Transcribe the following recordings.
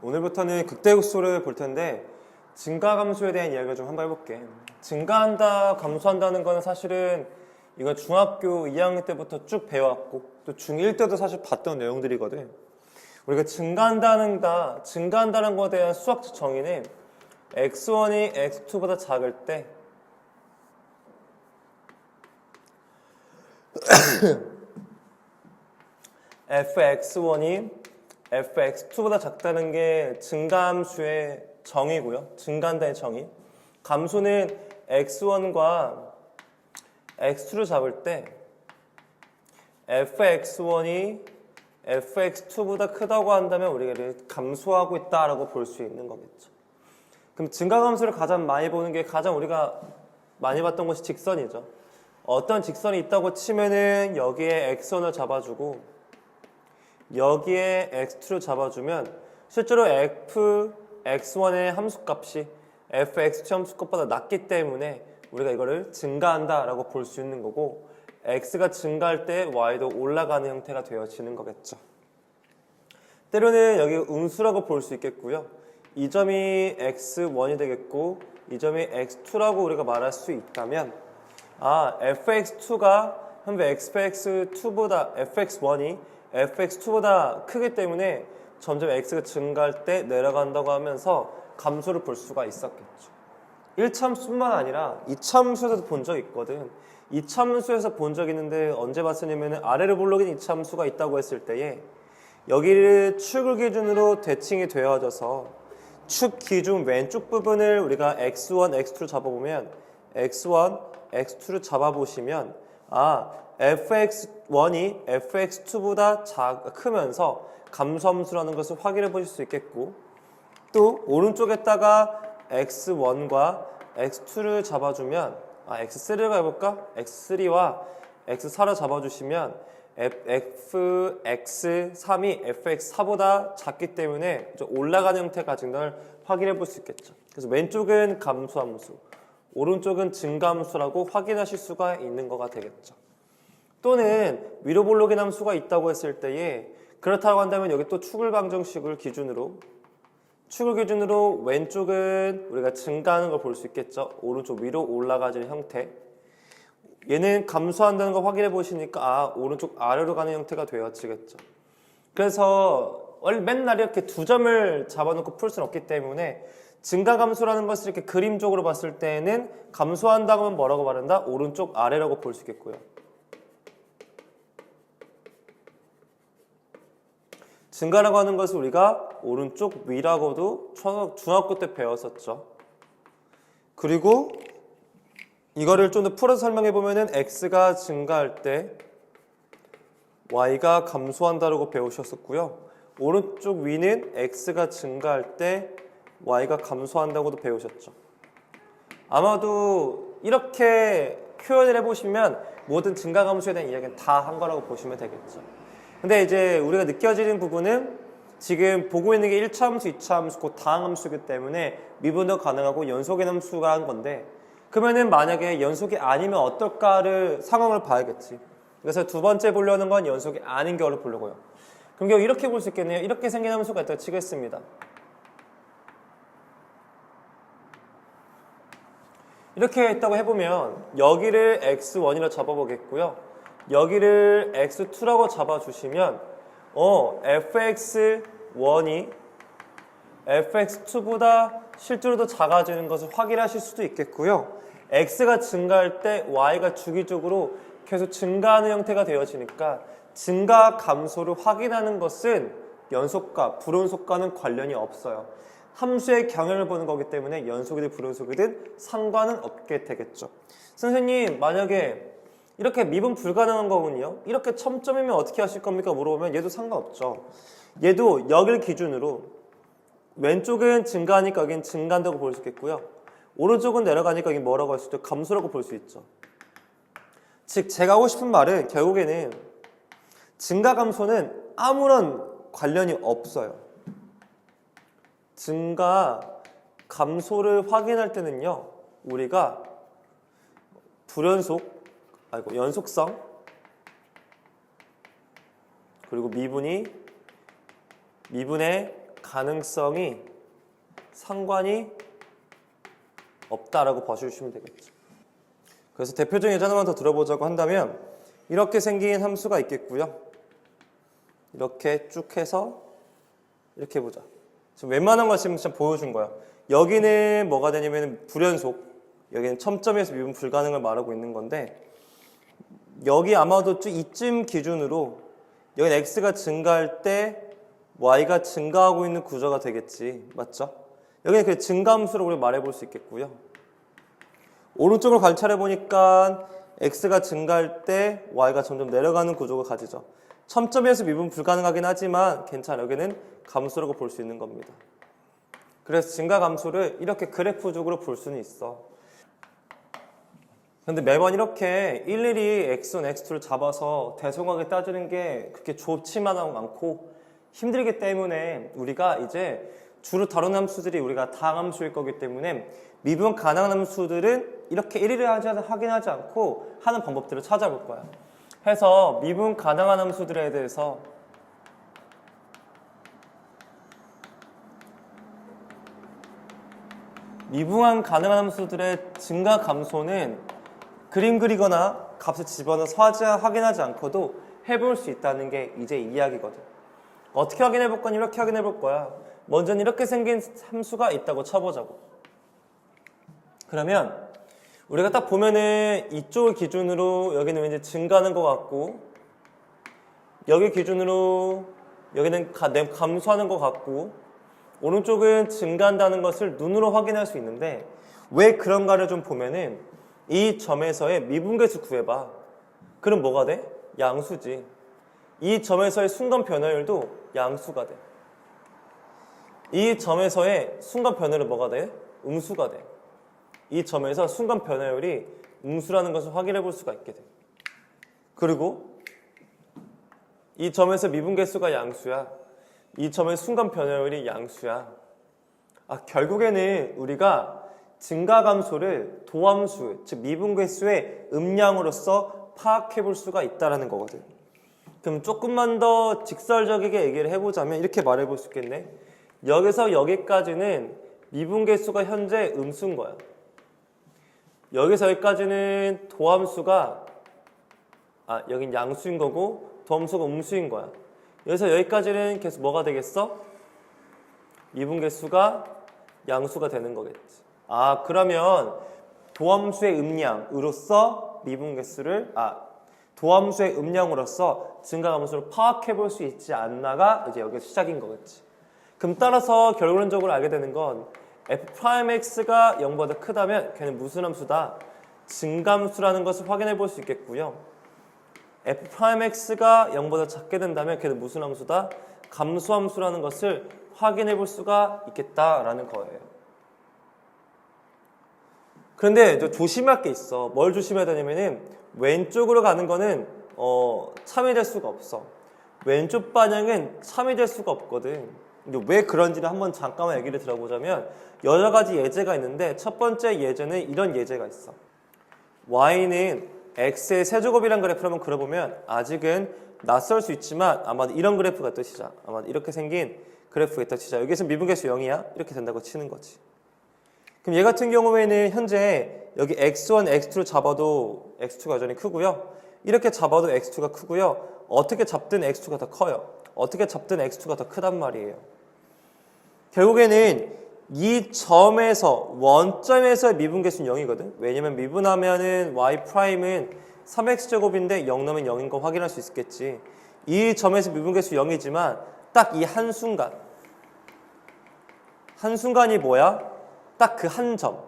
오늘부터는 극대극소를 볼 텐데 증가감소에 대한 이야기를 좀 한번 해볼게. 증가한다, 감소한다는 거는 사실은 이거 중학교 2학년 때부터 쭉 배워왔고 또 중1 때도 사실 봤던 내용들이거든. 우리가 증가한다는 거에 대한 수학적 정의는 x1이 x2보다 작을 때 fx1이 fx2보다 작다는 게 증가함수의 정의고요. 증가한다의 정의. 감소는 x1과 x2를 잡을 때 fx1이 fx2보다 크다고 한다면 우리가 이를 감소하고 있다라고 볼 수 있는 거겠죠. 그럼 증가감소를 가장 많이 보는 게 가장 우리가 많이 봤던 것이 직선이죠. 어떤 직선이 있다고 치면은 여기에 x1을 잡아주고 여기에 x2를 잡아주면 실제로 fx1의 함수값이 fx2 함수값보다 낮기 때문에 우리가 이거를 증가한다라고 볼 수 있는 거고 x가 증가할 때 y도 올라가는 형태가 되어지는 거겠죠. 때로는 여기 음수라고 볼 수 있겠고요. 이 점이 x1이 되겠고 이 점이 x2라고 우리가 말할 수 있다면 fx2가 현재 fx1이 fx2보다 크기 때문에 점점 x가 증가할 때 내려간다고 하면서 감소를 볼 수가 있었겠죠. 1차함수뿐만 아니라 2차함수에서도 본 적 있거든. 2차함수에서 본 적 있는데 언제 봤으냐면 아래를 볼록인 2차함수가 있다고 했을 때에 여기를 축을 기준으로 대칭이 되어져서 축 기준 왼쪽 부분을 우리가 x1, x2를 잡아보면 x1, x2를 잡아보시면 fx1이 fx2보다 크면서 감소함수라는 것을 확인해 보실 수 있겠고 또 오른쪽에다가 x1과 x2를 잡아주면 x3를 해볼까? x3와 x4를 잡아주시면 fx3이 fx4보다 작기 때문에 올라가는 형태가 가진 걸 확인해 볼 수 있겠죠. 그래서 왼쪽은 감소함수, 오른쪽은 증가함수라고 확인하실 수가 있는 거가 되겠죠. 또는 위로 볼록인 함수가 있다고 했을 때에 그렇다고 한다면 여기 또 축을 방정식을 기준으로 왼쪽은 우리가 증가하는 걸 볼 수 있겠죠. 오른쪽 위로 올라가지는 형태. 얘는 감소한다는 걸 확인해 보시니까 오른쪽 아래로 가는 형태가 되어지겠죠. 그래서 맨날 이렇게 두 점을 잡아놓고 풀 수는 없기 때문에 증가감소라는 것을 이렇게 그림적으로 봤을 때는 감소한다고 하면 뭐라고 말한다? 오른쪽 아래라고 볼 수 있겠고요. 증가라고 하는 것을 우리가 오른쪽 위라고도 중학교 때 배웠었죠. 그리고 이거를 좀 더 풀어서 설명해 보면은 x가 증가할 때 y가 감소한다라고 배우셨었고요. 오른쪽 위는 x가 증가할 때 y가 감소한다고도 배우셨죠. 아마도 이렇게 표현을 해보시면 모든 증가감소에 대한 이야기는 다 한 거라고 보시면 되겠죠. 근데 이제 우리가 느껴지는 부분은 지금 보고 있는 게 1차 함수, 2차 함수, 곧 다항함수이기 때문에 미분도 가능하고 연속의 함수가 한 건데 그러면은 만약에 연속이 아니면 어떨까를 상황을 봐야겠지. 그래서 두 번째 보려는 건 연속이 아닌 경우를 보려고요. 그럼 결국 이렇게 볼 수 있겠네요. 이렇게 생긴 함수가 있다고 치겠습니다. 이렇게 있다고 해보면 여기를 x1이라 잡아보겠고요. 여기를 x2라고 잡아주시면 fx1이 fx2보다 실제로 더 작아지는 것을 확인하실 수도 있겠고요. x가 증가할 때 y가 주기적으로 계속 증가하는 형태가 되어지니까 증가 감소를 확인하는 것은 연속과 불연속과는 관련이 없어요. 함수의 경향을 보는 거기 때문에 연속이든 불연속이든 상관은 없게 되겠죠. 선생님 만약에 이렇게 미분 불가능한 거군요. 이렇게 첨점이면 어떻게 하실 겁니까? 물어보면 얘도 상관없죠. 얘도 여길 기준으로 왼쪽은 증가하니까 여긴 증가한다고 볼 수 있겠고요. 오른쪽은 내려가니까 여긴 뭐라고 할 수 있죠? 감소라고 볼 수 있죠. 즉 제가 하고 싶은 말은 결국에는 증가 감소는 아무런 관련이 없어요. 증가 감소를 확인할 때는요. 우리가 연속성 그리고 미분의 가능성이 상관이 없다라고 봐주시면 되겠죠. 그래서 대표적인 예제 하나만 더 들어보자고 한다면 이렇게 생긴 함수가 있겠고요. 이렇게 쭉 해서 이렇게 해보자. 지금 웬만한 거 지금 진짜 보여준 거야. 여기는 뭐가 되냐면 불연속, 여기는 첨점에서 미분 불가능을 말하고 있는 건데 여기 아마도 이쯤 기준으로 여기는 x가 증가할 때 y가 증가하고 있는 구조가 되겠지. 맞죠? 여기는 그 증가함수로 우리 말해볼 수 있겠고요. 오른쪽으로 관찰해 보니까 x가 증가할 때 y가 점점 내려가는 구조가 가지죠. 첨점에서 미분 불가능하긴 하지만 괜찮아. 여기는 감수라고 볼 수 있는 겁니다. 그래서 증가 감수를 이렇게 그래프적으로 볼 수는 있어. 근데 매번 이렇게 일일이 x1, x2를 잡아서 대성하게 따지는 게 그렇게 좋지만 않고 힘들기 때문에 우리가 이제 주로 다루는 함수들이 우리가 다함수일 거기 때문에 미분 가능한 함수들은 이렇게 일일이 확인하지 않고 하는 방법들을 찾아볼 거야. 해서 미분 가능한 함수들에 대해서 미분 가능한 함수들의 증가 감소는 그림 그리거나 값을 집어넣어서 확인하지 않고도 해볼 수 있다는 게 이제 이야기거든. 어떻게 확인해 볼 거니? 이렇게 확인해 볼 거야. 먼저는 이렇게 생긴 함수가 있다고 쳐보자고. 그러면 우리가 딱 보면은 이쪽을 기준으로 여기는 왠지 증가하는 것 같고 여기 기준으로 여기는 감소하는 것 같고 오른쪽은 증가한다는 것을 눈으로 확인할 수 있는데 왜 그런가를 좀 보면은 이 점에서의 미분계수 구해봐. 그럼 뭐가 돼? 양수지. 이 점에서의 순간 변화율도 양수가 돼. 이 점에서의 순간 변화율은 뭐가 돼? 음수가 돼. 이 점에서 순간 변화율이 음수라는 것을 확인해 볼 수가 있게 돼. 그리고 이 점에서 미분계수가 양수야. 이 점의 순간 변화율이 양수야. 결국에는 우리가 증가감소를 도함수, 즉 미분계수의 음량으로서 파악해 볼 수가 있다는 거거든. 그럼 조금만 더 직설적이게 얘기를 해보자면 이렇게 말해 볼 수 있겠네. 여기서 여기까지는 미분계수가 현재 음수인 거야. 여기서 여기까지는 도함수가 여긴 양수인 거고 도함수가 음수인 거야. 여기서 여기까지는 계속 뭐가 되겠어? 미분계수가 양수가 되는 거겠지. 그러면 도함수의 음량으로서 미분계수를 도함수의 음량으로서 증가감수를 파악해 볼 수 있지 않나가 이제 여기서 시작인 거겠지. 그럼 따라서 결론적으로 알게 되는 건 f'x가 0보다 크다면 걔는 무슨 함수다? 증가함수라는 것을 확인해 볼 수 있겠고요. f'x가 0보다 작게 된다면 걔는 무슨 함수다? 감소함수라는 것을 확인해 볼 수가 있겠다라는 거예요. 그런데 조심할 게 있어. 뭘 조심해야 되냐면은 왼쪽으로 가는 거는 참이 될 수가 없어. 왼쪽 반영은 참이 될 수가 없거든. 근데 왜 그런지를 한번 잠깐만 얘기를 들어보자면 여러 가지 예제가 있는데 첫 번째 예제는 이런 예제가 있어. y는 x의 세제곱이라는 그래프를 한번 그려보면 아직은 낯설 수 있지만 아마도 이런 그래프가 또 치자. 아마도 이렇게 생긴 그래프가 있다 치자. 여기서 미분계수 0이야. 이렇게 된다고 치는 거지. 그럼 얘 같은 경우에는 현재 여기 x1, x2를 잡아도 x2가 여전히 크고요. 이렇게 잡아도 x2가 크고요. 어떻게 잡든 x2가 더 커요. 어떻게 잡든 x2가 더 크단 말이에요. 결국에는 이 점에서 원점에서의 미분계수는 0이거든. 왜냐면 미분하면은 y''은 3x제곱인데 0 넣으면 0인 거 확인할 수 있겠지. 이 점에서 미분계수 0이지만 딱 이 한순간이 뭐야? 딱 그 한 점.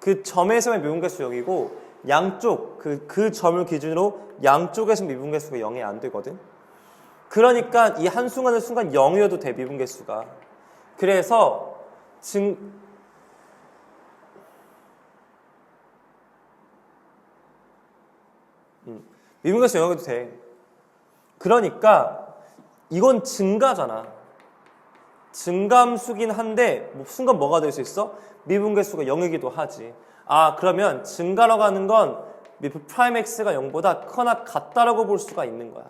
그 점에서의 미분계수 0이고 양쪽 그 점을 기준으로 양쪽에서 미분계수가 0이 안 되거든. 그러니까 이 한순간의 순간 0이어도 돼 미분계수가. 그래서 미분계수 0이어도 돼. 그러니까 이건 증가잖아. 증감수긴 한데 순간 뭐가 될 수 있어? 미분계수가 0이기도 하지. 그러면 증가라고 하는 건 프라임 x가 0보다 크거나 같다라고 볼 수가 있는 거야.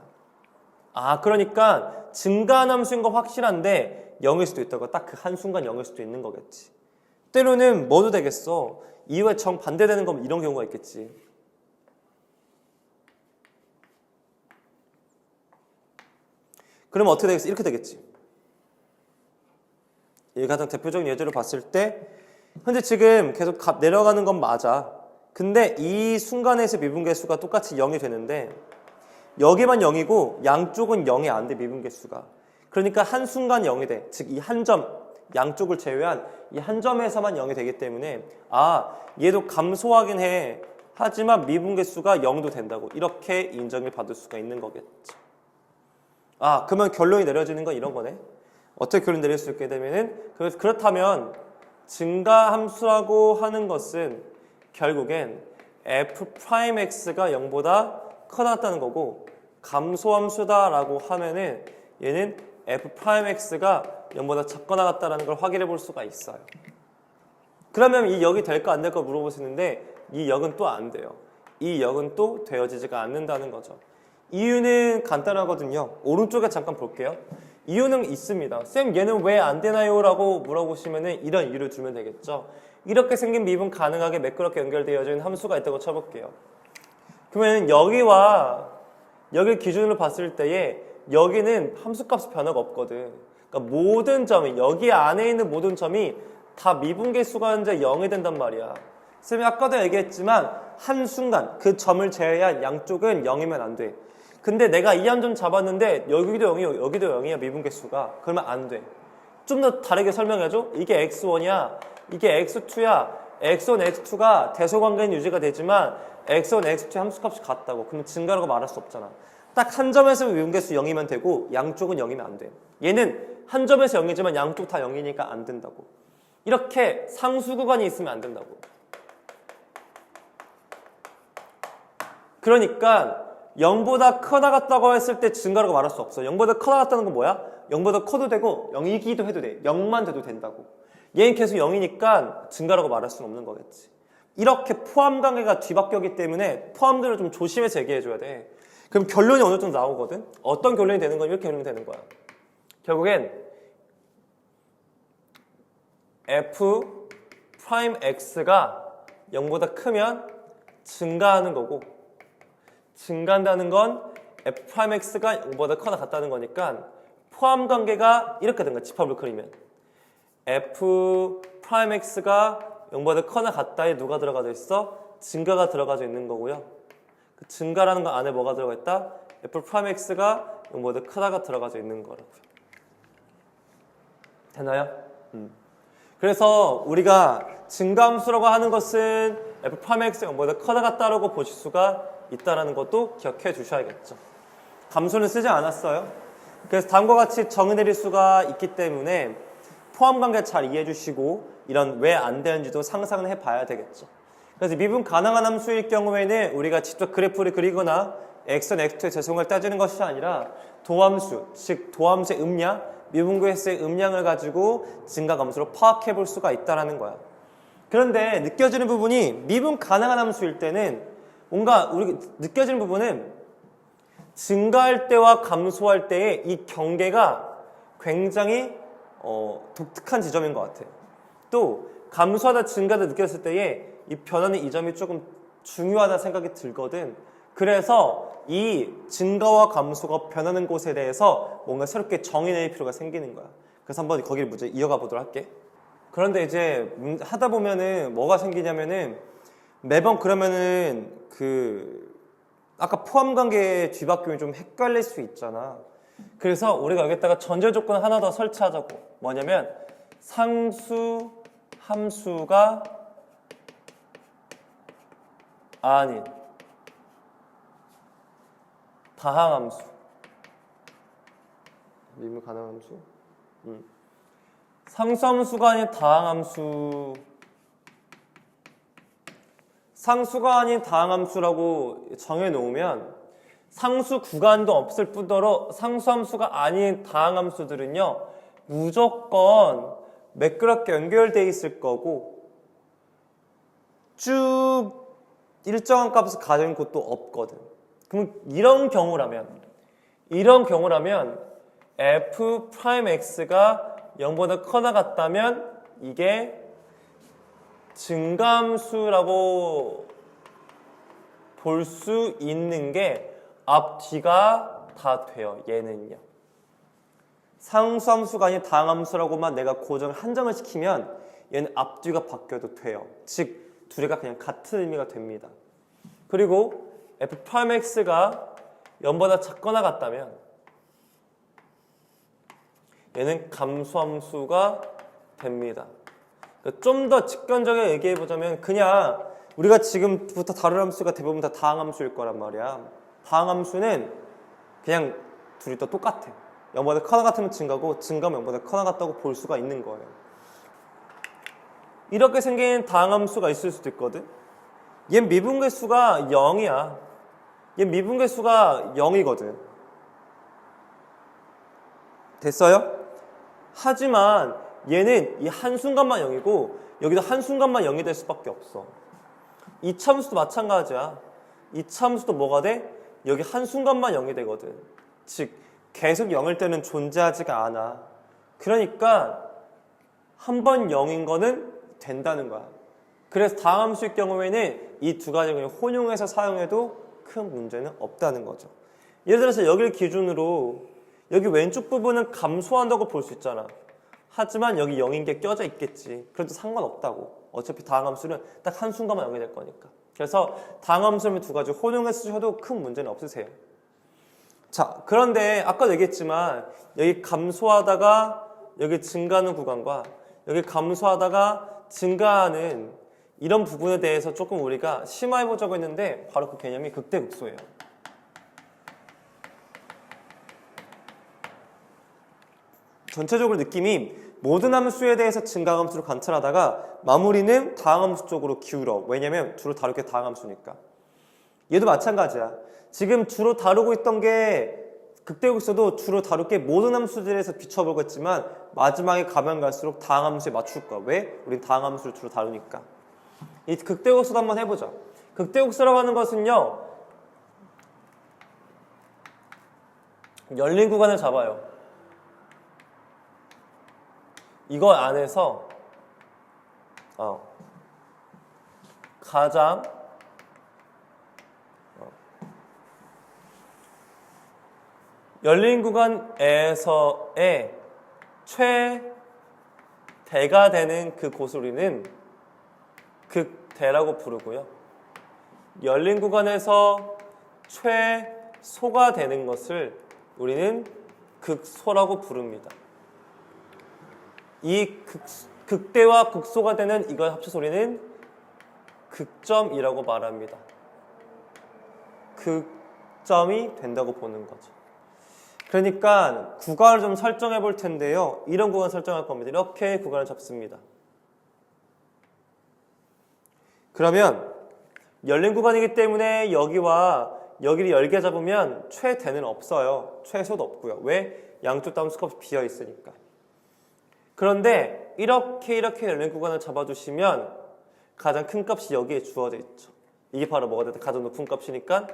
그러니까 증가한 함수인 거 확실한데 0일 수도 있다고. 딱 그 한순간 0일 수도 있는 거겠지. 때로는 뭐도 되겠어. 이유가 정반대되는 거면 이런 경우가 있겠지. 그러면 어떻게 되겠어? 이렇게 되겠지. 이 가장 대표적인 예제로 봤을 때 현재 지금 계속 내려가는 건 맞아. 근데 이 순간에서 미분계수가 똑같이 0이 되는데 여기만 0이고 양쪽은 0이 안 돼, 미분계수가. 그러니까 한순간 0이 돼. 즉 이 한 점, 양쪽을 제외한 이 한 점에서만 0이 되기 때문에 얘도 감소하긴 해. 하지만 미분계수가 0도 된다고. 이렇게 인정을 받을 수가 있는 거겠죠. 그러면 결론이 내려지는 건 이런 거네. 어떻게 결론 내릴 수 있게 되면은 그렇다면 증가함수라고 하는 것은 결국엔 f'x가 0보다 커다랗다는 거고 감소함수다라고 하면은 얘는 f'x가 0보다 작거나 같다라는 걸 확인해 볼 수가 있어요. 그러면 이 역이 될까 안 될까 물어보시는데 이 역은 또 안 돼요. 이 역은 또 되어지지가 않는다는 거죠. 이유는 간단하거든요. 오른쪽에 잠깐 볼게요. 이유는 있습니다. 쌤 얘는 왜 안 되나요? 라고 물어보시면 이런 이유를 두면 되겠죠. 이렇게 생긴 미분 가능하게 매끄럽게 연결되어진 함수가 있다고 쳐볼게요. 그러면 여기와 여기를 기준으로 봤을 때에 여기는 함수값 변화가 없거든. 그러니까 모든 점이 여기 안에 있는 모든 점이 다 미분계수가 이제 0이 된단 말이야. 쌤이 아까도 얘기했지만 한순간 그 점을 제외한 양쪽은 0이면 안 돼. 근데 내가 이 한 점 잡았는데 여기도 0이요, 여기도 0이야 미분계수가. 그러면 안 돼. 좀 더 다르게 설명해줘. 이게 x1이야, 이게 x2야. x1, x2가 대소관계는 유지가 되지만 x1, x2의 함수값이 같다고. 그럼 증가라고 말할 수 없잖아. 딱 한 점에서 미분계수 0이면 되고 양쪽은 0이면 안 돼. 얘는 한 점에서 0이지만 양쪽 다 0이니까 안 된다고. 이렇게 상수 구간이 있으면 안 된다고. 그러니까 0보다 커다 같다고 했을 때 증가라고 말할 수 없어. 0보다 커다 같다는 건 뭐야? 0보다 커도 되고 0이기도 해도 돼. 0만 돼도 된다고. 얘는 계속 0이니까 증가라고 말할 수는 없는 거겠지. 이렇게 포함관계가 뒤바뀌었기 때문에 포함들을 좀 조심해서 얘기해줘야 돼. 그럼 결론이 어느 정도 나오거든? 어떤 결론이 되는 건 이렇게 결론이 되는 거야. 결국엔 f'x가 0보다 크면 증가하는 거고 증가한다는 건 f'x가 0보다 커나 같다는 거니까 포함관계가 이렇게 된 거야. 집합을 그리면 f'x가 0보다 커나 같다에 누가 들어가져 있어? 증가가 들어가져 있는 거고요. 그 증가라는 거 안에 뭐가 들어가 있다? f'x가 0보다 크다가 들어가져 있는 거라고요. 되나요? 그래서 우리가 증가함수라고 하는 것은 f'x가 0보다 커다 같다라고 보실 수가 있다는 것도 기억해 주셔야겠죠. 감수는 쓰지 않았어요. 그래서 다음과 같이 정의 내릴 수가 있기 때문에 포함관계 잘 이해해 주시고 이런 왜 안 되는지도 상상을 해봐야 되겠죠. 그래서 미분 가능한 함수일 경우에는 우리가 직접 그래프를 그리거나 x는 x2의 재성을 따지는 것이 아니라 도함수, 즉 도함수의 음량, 미분계수의 음량을 가지고 증가감수로 파악해 볼 수가 있다는 거야. 그런데 느껴지는 부분이 미분 가능한 함수일 때는 뭔가 우리 느껴지는 부분은 증가할 때와 감소할 때의 이 경계가 굉장히 독특한 지점인 것 같아요. 또 감소하다 증가하다 느꼈을 때에 이 변하는 이 점이 조금 중요하다 생각이 들거든. 그래서 이 증가와 감소가 변하는 곳에 대해서 뭔가 새롭게 정의 내릴 필요가 생기는 거야. 그래서 한번 거기를 문제 이어가 보도록 할게. 그런데 이제 하다 보면은 뭐가 생기냐면은 매번 그러면은 아까 포함관계의 뒤바뀜이 좀 헷갈릴 수 있잖아. 그래서 우리가 여기다가 전제 조건 하나 더 설치하자고. 뭐냐면 상수 함수가 아닌 다항함수. 미분 가능한 함수. 상수함수가 아닌 다항함수. 상수가 아닌 다항함수라고 정해놓으면 상수 구간도 없을 뿐더러 상수함수가 아닌 다항함수들은요 무조건 매끄럽게 연결되어 있을 거고 쭉 일정한 값을 가진 곳도 없거든. 그럼 이런 경우라면 이런 경우라면 f'x가 0보다 커나 같다면 이게 증가함수라고 볼 수 있는 게 앞뒤가 다 돼요. 얘는요. 상수함수가 아닌 다항함수라고만 내가 고정을 한정을 시키면 얘는 앞뒤가 바뀌어도 돼요. 즉 둘이가 그냥 같은 의미가 됩니다. 그리고 f'x가 0보다 작거나 같다면 얘는 감소함수가 됩니다. 좀 더 직관적으로 얘기해보자면 그냥 우리가 지금부터 다룰 함수가 대부분 다 다항함수일 거란 말이야. 다항함수는 그냥 둘이 다 똑같아. 0보다 커나 같으면 증가고 증가면 0보다 커나 같다고 볼 수가 있는 거예요. 이렇게 생긴 다항함수가 있을 수도 있거든. 얘 미분계수가 0이야. 얘 미분계수가 0이거든. 됐어요? 하지만 얘는 이 한순간만 0이고 여기도 한순간만 0이 될 수밖에 없어. 이차함수도 마찬가지야. 이차함수도 뭐가 돼? 여기 한순간만 0이 되거든. 즉 계속 0일 때는 존재하지가 않아. 그러니까 한 번 0인 거는 된다는 거야. 그래서 다항함수일 경우에는 이 두 가지 그냥 혼용해서 사용해도 큰 문제는 없다는 거죠. 예를 들어서 여기를 기준으로 여기 왼쪽 부분은 감소한다고 볼 수 있잖아. 하지만 여기 0인 게 껴져 있겠지. 그래도 상관없다고. 어차피 다항함수는 딱 한순간만 0이 될 거니까. 그래서 다항함수를 두 가지 혼용해서 쓰셔도 큰 문제는 없으세요. 자, 그런데 아까도 얘기했지만 여기 감소하다가 여기 증가하는 구간과 여기 감소하다가 증가하는 이런 부분에 대해서 조금 우리가 심화해보자고 했는데 바로 그 개념이 극대극소예요. 전체적으로 느낌이 모든 함수에 대해서 증가함수를 관찰하다가 마무리는 다항함수 쪽으로 기울어. 왜냐면 주로 다룰 게 다항함수니까. 얘도 마찬가지야. 지금 주로 다루고 있던 게 극대극소도 주로 다룰 게 모든 함수들에서 비춰보고 했지만 마지막에 가면 갈수록 다항함수에 맞출 거야. 왜? 우린 다항함수를 주로 다루니까. 이 극대극소도 한번 해보자. 극대극소라고 하는 것은요, 열린 구간을 잡아요. 이거 안에서 가장 열린 구간에서의 최대가 되는 그 곳을 우리는 극대라고 부르고요. 열린 구간에서 최소가 되는 것을 우리는 극소라고 부릅니다. 이 극대와 극소가 되는 이걸 합쳐서 우리는 극점이라고 말합니다. 극점이 된다고 보는 거죠. 그러니까 구간을 좀 설정해 볼 텐데요. 이런 구간 설정할 겁니다. 이렇게 구간을 잡습니다. 그러면 열린 구간이기 때문에 여기와 여기를 열게 잡으면 최대는 없어요. 최소도 없고요. 왜? 양쪽 다 함수값이 비어 있으니까. 그런데 이렇게 열린 구간을 잡아주시면 가장 큰 값이 여기에 주어져 있죠. 이게 바로 뭐가 되든 가장 높은 값이니까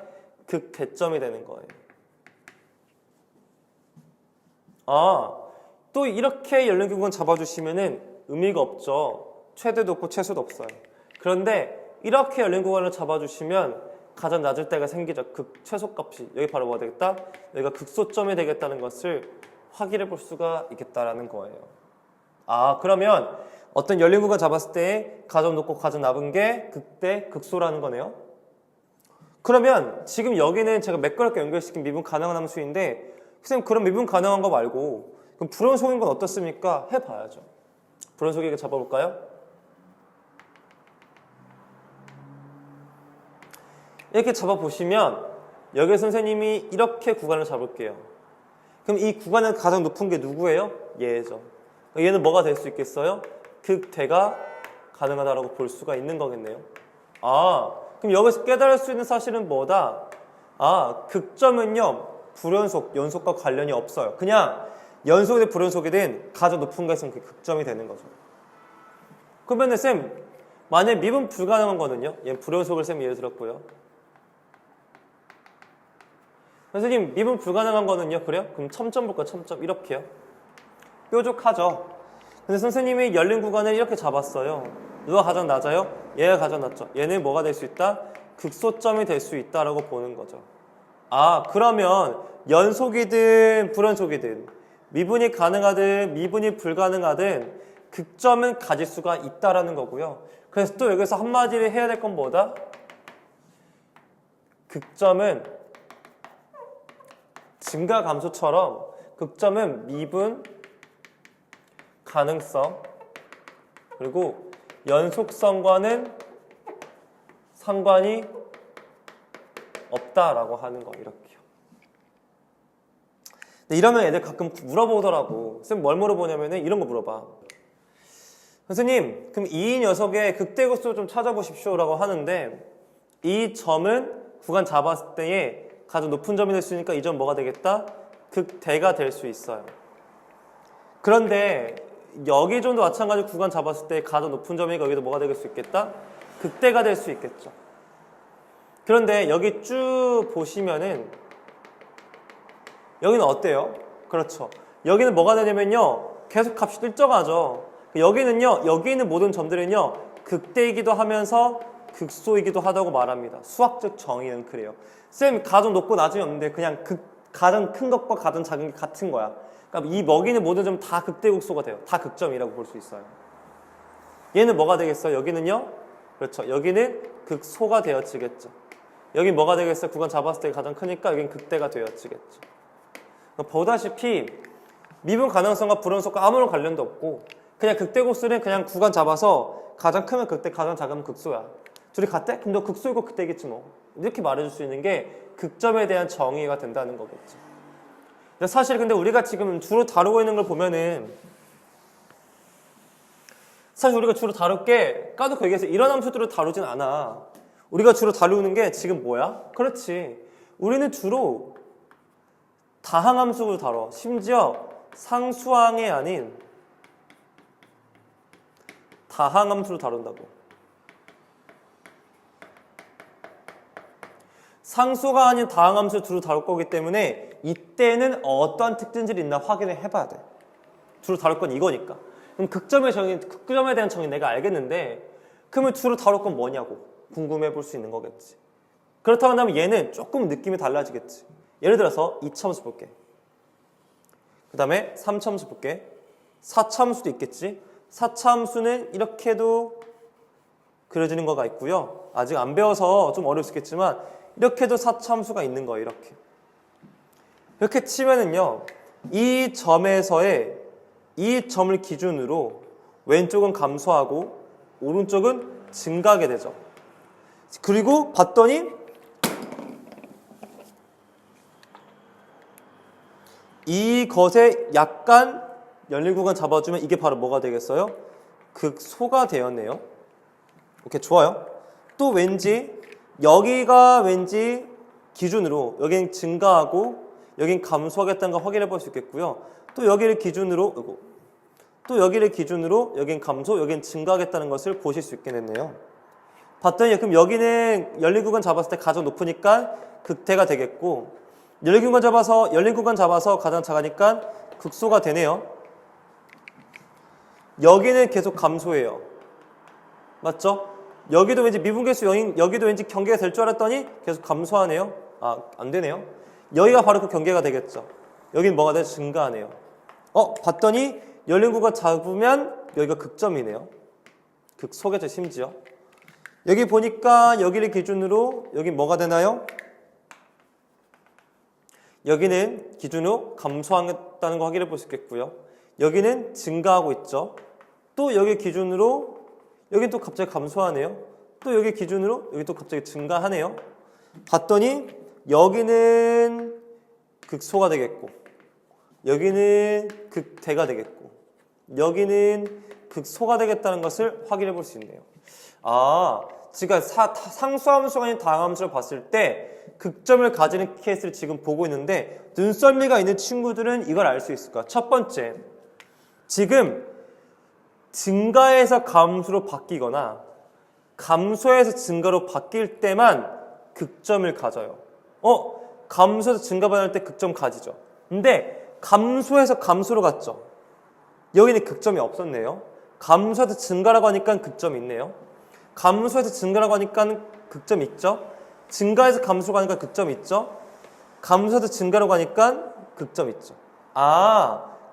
극대점이 되는 거예요. 또 이렇게 열린 구간 잡아주시면은 의미가 없죠. 최대도 없고 최소도 없어요. 그런데 이렇게 열린 구간을 잡아주시면 가장 낮을 때가 생기죠. 최소값이. 여기 바로 뭐가 되겠다? 여기가 극소점이 되겠다는 것을 확인해 볼 수가 있겠다라는 거예요. 그러면 어떤 열린 구간 잡았을 때 가장 높고 가장 낮은 게 극대, 극소라는 거네요. 그러면 지금 여기는 제가 매끄럽게 연결시킨 미분 가능한 함수인데 선생님 그럼 미분 가능한 거 말고 그럼 불연속인 건 어떻습니까? 해봐야죠. 불연속이게 잡아볼까요? 이렇게 잡아보시면 여기 선생님이 이렇게 구간을 잡을게요. 그럼 이 구간은 가장 높은 게 누구예요? 얘죠. 얘는 뭐가 될 수 있겠어요? 극대가 가능하다고 볼 수가 있는 거겠네요. 그럼 여기서 깨달을 수 있는 사실은 뭐다? 극점은요 불연속, 연속과 관련이 없어요. 그냥 연속이든 불연속이든 가장 높은 것은 그 극점이 되는 거죠. 그러면 쌤 만약에 미분 불가능한 거는요? 얘는 불연속을 쌤 예를 들었고요. 선생님 미분 불가능한 거는요? 그래요? 그럼 첨점 볼까? 첨점 이렇게요? 뾰족하죠. 근데 선생님이 열린 구간을 이렇게 잡았어요. 누가 가장 낮아요? 얘가 가장 낮죠. 얘는 뭐가 될 수 있다? 극소점이 될 수 있다라고 보는 거죠. 아, 그러면 연속이든 불연속이든 미분이 가능하든 미분이 불가능하든 극점은 가질 수가 있다라는 거고요. 그래서 또 여기서 한마디를 해야 될 건 뭐다? 극점은 증가 감소처럼 극점은 미분 가능성 그리고 연속성과는 상관이 없다라고 하는 거 이렇게요. 근데 이러면 애들 가끔 물어보더라고. 쌤 뭘 물어보냐면은 이런 거 물어봐. 선생님, 그럼 이 녀석의 극대극소 좀 찾아보십시오 라고 하는데 이 점은 구간 잡았을 때에 가장 높은 점이 될 수 있으니까 이 점 뭐가 되겠다? 극대가 될 수 있어요. 그런데 여기 점도 마찬가지로 구간 잡았을 때 가장 높은 점이니까 여기도 뭐가 될 수 있겠다? 극대가 될 수 있겠죠. 그런데 여기 쭉 보시면은 여기는 어때요? 그렇죠. 여기는 뭐가 되냐면요. 계속 값이 일정하죠. 여기는요. 여기 있는 모든 점들은요. 극대이기도 하면서 극소이기도 하다고 말합니다. 수학적 정의는 그래요. 쌤 가장 높고 낮음이 없는데 그냥 가장 큰 것과 가장 작은 게 같은 거야. 그러니까 이 먹이는 모든 점은 다 극대극소가 돼요. 다 극점이라고 볼 수 있어요. 얘는 뭐가 되겠어요? 여기는요. 그렇죠. 여기는 극소가 되어지겠죠. 여기 뭐가 되겠어요? 구간 잡았을 때 가장 크니까 여긴 극대가 되어지겠죠. 보다시피 미분 가능성과 불연속과 아무런 관련도 없고 그냥 극대극소는 그냥 구간 잡아서 가장 크면 극대, 가장 작으면 극소야. 둘이 같대? 그럼 너 극소이고 극대겠지 뭐. 이렇게 말해줄 수 있는 게 극점에 대한 정의가 된다는 거겠죠. 사실 근데 우리가 지금 주로 다루고 있는 걸 보면은 사실 우리가 주로 다룰 게 까놓고 얘기해서 이런 함수들을 다루진 않아. 우리가 주로 다루는 게 지금 뭐야? 그렇지. 우리는 주로 다항함수를 다뤄. 심지어 상수항이 아닌 다항함수를 다룬다고. 상수가 아닌 다항함수를 주로 다룰 거기 때문에 이때는 어떠한 특징들이 있나 확인을 해봐야 돼. 주로 다룰 건 이거니까. 그럼 극점에 대한 정의 내가 알겠는데 그러면 주로 다룰 건 뭐냐고 궁금해 볼 수 있는 거겠지. 그렇다고 한다면 얘는 조금 느낌이 달라지겠지. 예를 들어서 2차함수 볼게. 그 다음에 3차함수 볼게. 4차함수도 있겠지. 4차함수는 이렇게도 그려지는 거가 있고요. 아직 안 배워서 좀 어려울 수 있겠지만 이렇게도 4차함수가 있는 거예요. 이렇게 치면은요. 이 점에서의 이 점을 기준으로 왼쪽은 감소하고 오른쪽은 증가하게 되죠. 그리고 봤더니 이것에 약간 열린 구간 잡아주면 이게 바로 뭐가 되겠어요? 극소가 되었네요. 오케이, 좋아요. 또 왠지 여기가 왠지 기준으로 여긴 증가하고 여긴 감소하겠다는 걸 확인해 볼 수 있겠고요. 또 여기를 기준으로 여긴 감소, 여긴 증가하겠다는 것을 보실 수 있게 됐네요. 봤더니 그럼 여기는 열린 구간 잡았을 때 가장 높으니까 극대가 되겠고 열린 구간 잡아서 가장 작으니까 극소가 되네요. 여기는 계속 감소해요. 맞죠? 여기도 왠지 미분계수 0인 여기도 왠지 경계가 될 줄 알았더니 계속 감소하네요. 아, 안 되네요. 여기가 바로 그 경계가 되겠죠. 여긴 뭐가 돼? 증가하네요. 봤더니 열린 구간 잡으면 여기가 극점이네요. 극소겠죠, 심지어. 여기 보니까 여기를 기준으로 여긴 뭐가 되나요? 여기는 기준으로 감소하겠다는 거 확인해 볼 수 있겠고요. 여기는 증가하고 있죠. 또 여기 기준으로 여긴 또 갑자기 감소하네요. 또 여기 기준으로 여기 또 갑자기 증가하네요. 봤더니 여기는 극소가 되겠고 여기는 극대가 되겠고 여기는 극소가 되겠다는 것을 확인해 볼 수 있네요. 아, 지금 상수함수가 아닌 다항함수를 봤을 때 극점을 가지는 케이스를 지금 보고 있는데 눈썰미가 있는 친구들은 이걸 알 수 있을 거야. 첫 번째, 지금 증가에서 감소로 바뀌거나 감소에서 증가로 바뀔 때만 극점을 가져요. 감소해서 증가 반응할 때 극점 가지죠. 근데 감소해서 감소로 갔죠. 여기는 극점이 없었네요. 감소해서 증가라고 하니까 극점이 있네요. 감소해서 증가라고 하니까 극점 있죠. 증가해서 감소로 가니까 극점 있죠. 감소해서 증가라고 하니까 극점 있죠.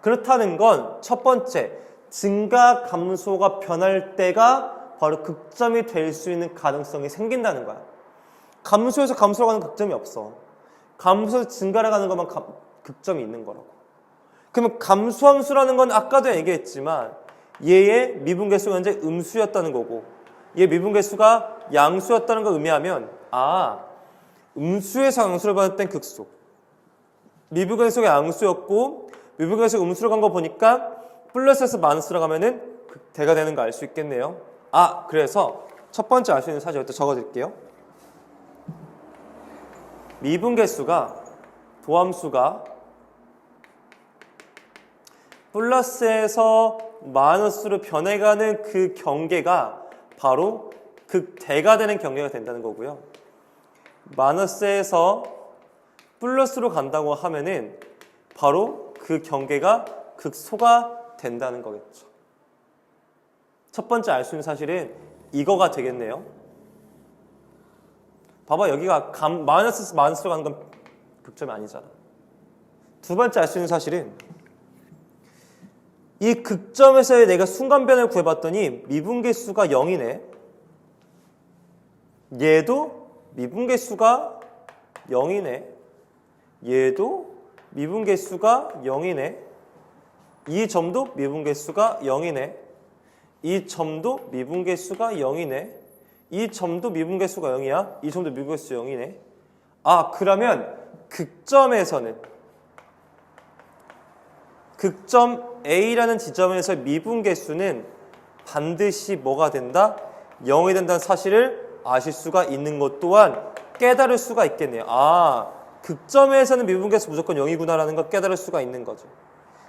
그렇다는 건 첫 번째, 증가 감소가 변할 때가 바로 극점이 될 수 있는 가능성이 생긴다는 거야. 감소해서 감소로 가는 극점이 없어. 감소해서 증가로 가는 것만 극점이 있는 거라고. 그러면 감소함수라는 건 아까도 얘기했지만 얘의 미분계수가 현재 음수였다는 거고 얘 미분계수가 양수였다는 걸 의미하면 음수에서 양수를 받을 땐 극소, 미분계수가 양수였고 미분계수가 음수로 간 거 보니까 플러스에서 마이너스로 가면은 극대가 되는 거 알 수 있겠네요. 그래서 첫 번째 알 수 있는 사실 여기다 적어드릴게요. 미분계수가 도함수가 플러스에서 마이너스로 변해가는 그 경계가 바로 극대가 되는 경계가 된다는 거고요. 마이너스에서 플러스로 간다고 하면은 바로 그 경계가 극소가 된다는 거겠죠. 첫 번째 알 수 있는 사실은 이거가 되겠네요. 봐봐, 여기가 마이너스에서 마이너스로 가는 건 극점이 아니잖아. 두 번째 알 수 있는 사실은 이 극점에서의 내가 순간변을 구해봤더니 미분계수가 0이네. 얘도 미분계수가 0이네. 얘도 미분계수가 0이네. 이 점도 미분계수가 0이네. 이 점도 미분계수가 0이네. 이 점도 미분계수가 0이야. 이 점도 미분계수 0이네. 그러면 극점에서는 극점 A라는 지점에서 미분계수는 반드시 뭐가 된다? 0이 된다는 사실을 아실 수가 있는 것 또한 깨달을 수가 있겠네요. 극점에서는 미분계수 무조건 0이구나라는 걸 깨달을 수가 있는 거죠.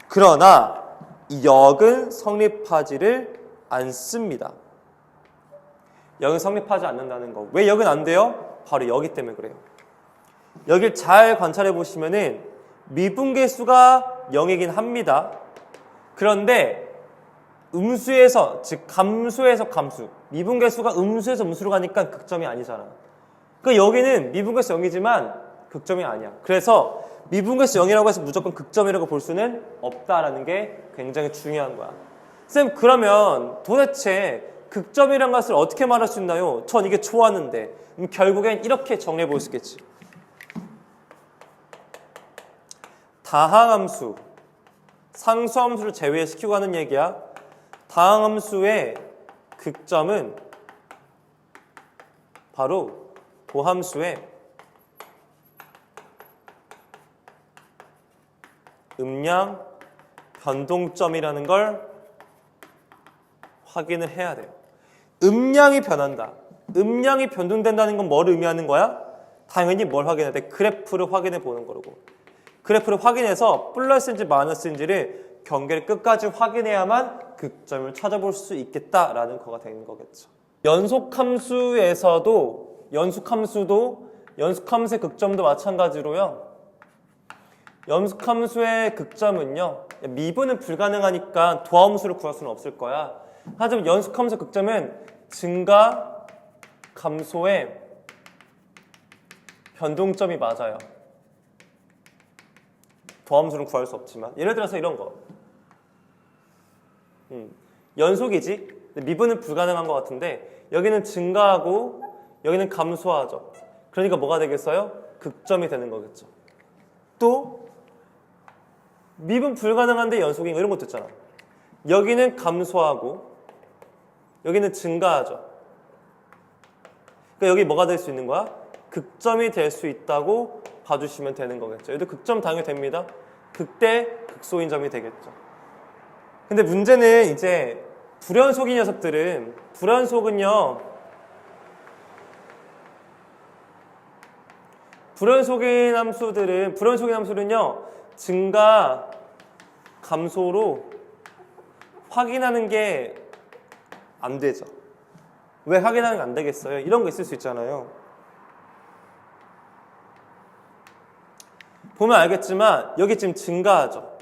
그러나 이 역은 성립하지를 않습니다. 역은 성립하지 않는다는 거. 왜 역은 안 돼요? 바로 여기 때문에 그래요. 여길 잘 관찰해 보시면은 미분계수가 0이긴 합니다. 그런데 음수에서, 즉 감수에서 감수, 미분계수가 음수에서 음수로 가니까 극점이 아니잖아. 그러니까 여기는 미분계수 0이지만 극점이 아니야. 그래서 미분계수 0이라고 해서 무조건 극점이라고 볼 수는 없다라는 게 굉장히 중요한 거야. 쌤, 그러면 도대체 극점이란 것을 어떻게 말할 수 있나요? 전 이게 좋았는데. 결국엔 이렇게 정리해 볼 수 있겠지. 다항함수, 상수함수를 제외시키고 하는 얘기야. 다항함수의 극점은 바로 도함수의 음량 변동점이라는 걸 확인을 해야 돼요. 음량이 변한다. 음량이 변동된다는 건 뭘 의미하는 거야? 당연히 뭘 확인해야 돼? 그래프를 확인해 보는 거라고. 그래프를 확인해서 플러스인지 마이너스인지를 경계를 끝까지 확인해야만 극점을 찾아볼 수 있겠다라는 거가 되는 거겠죠. 연속함수도 연속함수의 극점도 마찬가지로요. 연속함수의 극점은요, 미분은 불가능하니까 도함수를 구할 수는 없을 거야. 하지만 연속함수의 극점은 증가 감소의 변동점이 맞아요. 도함수는 구할 수 없지만. 예를 들어서 이런 거. 연속이지? 미분은 불가능한 것 같은데 여기는 증가하고 여기는 감소하죠. 그러니까 뭐가 되겠어요? 극점이 되는 거겠죠. 또 미분 불가능한데 연속인 거 이런 것도 있잖아. 여기는 감소하고 여기는 증가하죠. 그러니까 여기 뭐가 될 수 있는 거야? 극점이 될 수 있다고 봐주시면 되는 거겠죠. 얘도 극점 당연히 됩니다. 극대 극소인 점이 되겠죠. 근데 문제는 이제 불연속인 녀석들은 불연속인 함수는요 증가 감소로 확인하는 게 안 되죠. 왜 확인하는 게 안 되겠어요? 이런 거 있을 수 있잖아요. 보면 알겠지만 여기 지금 증가하죠.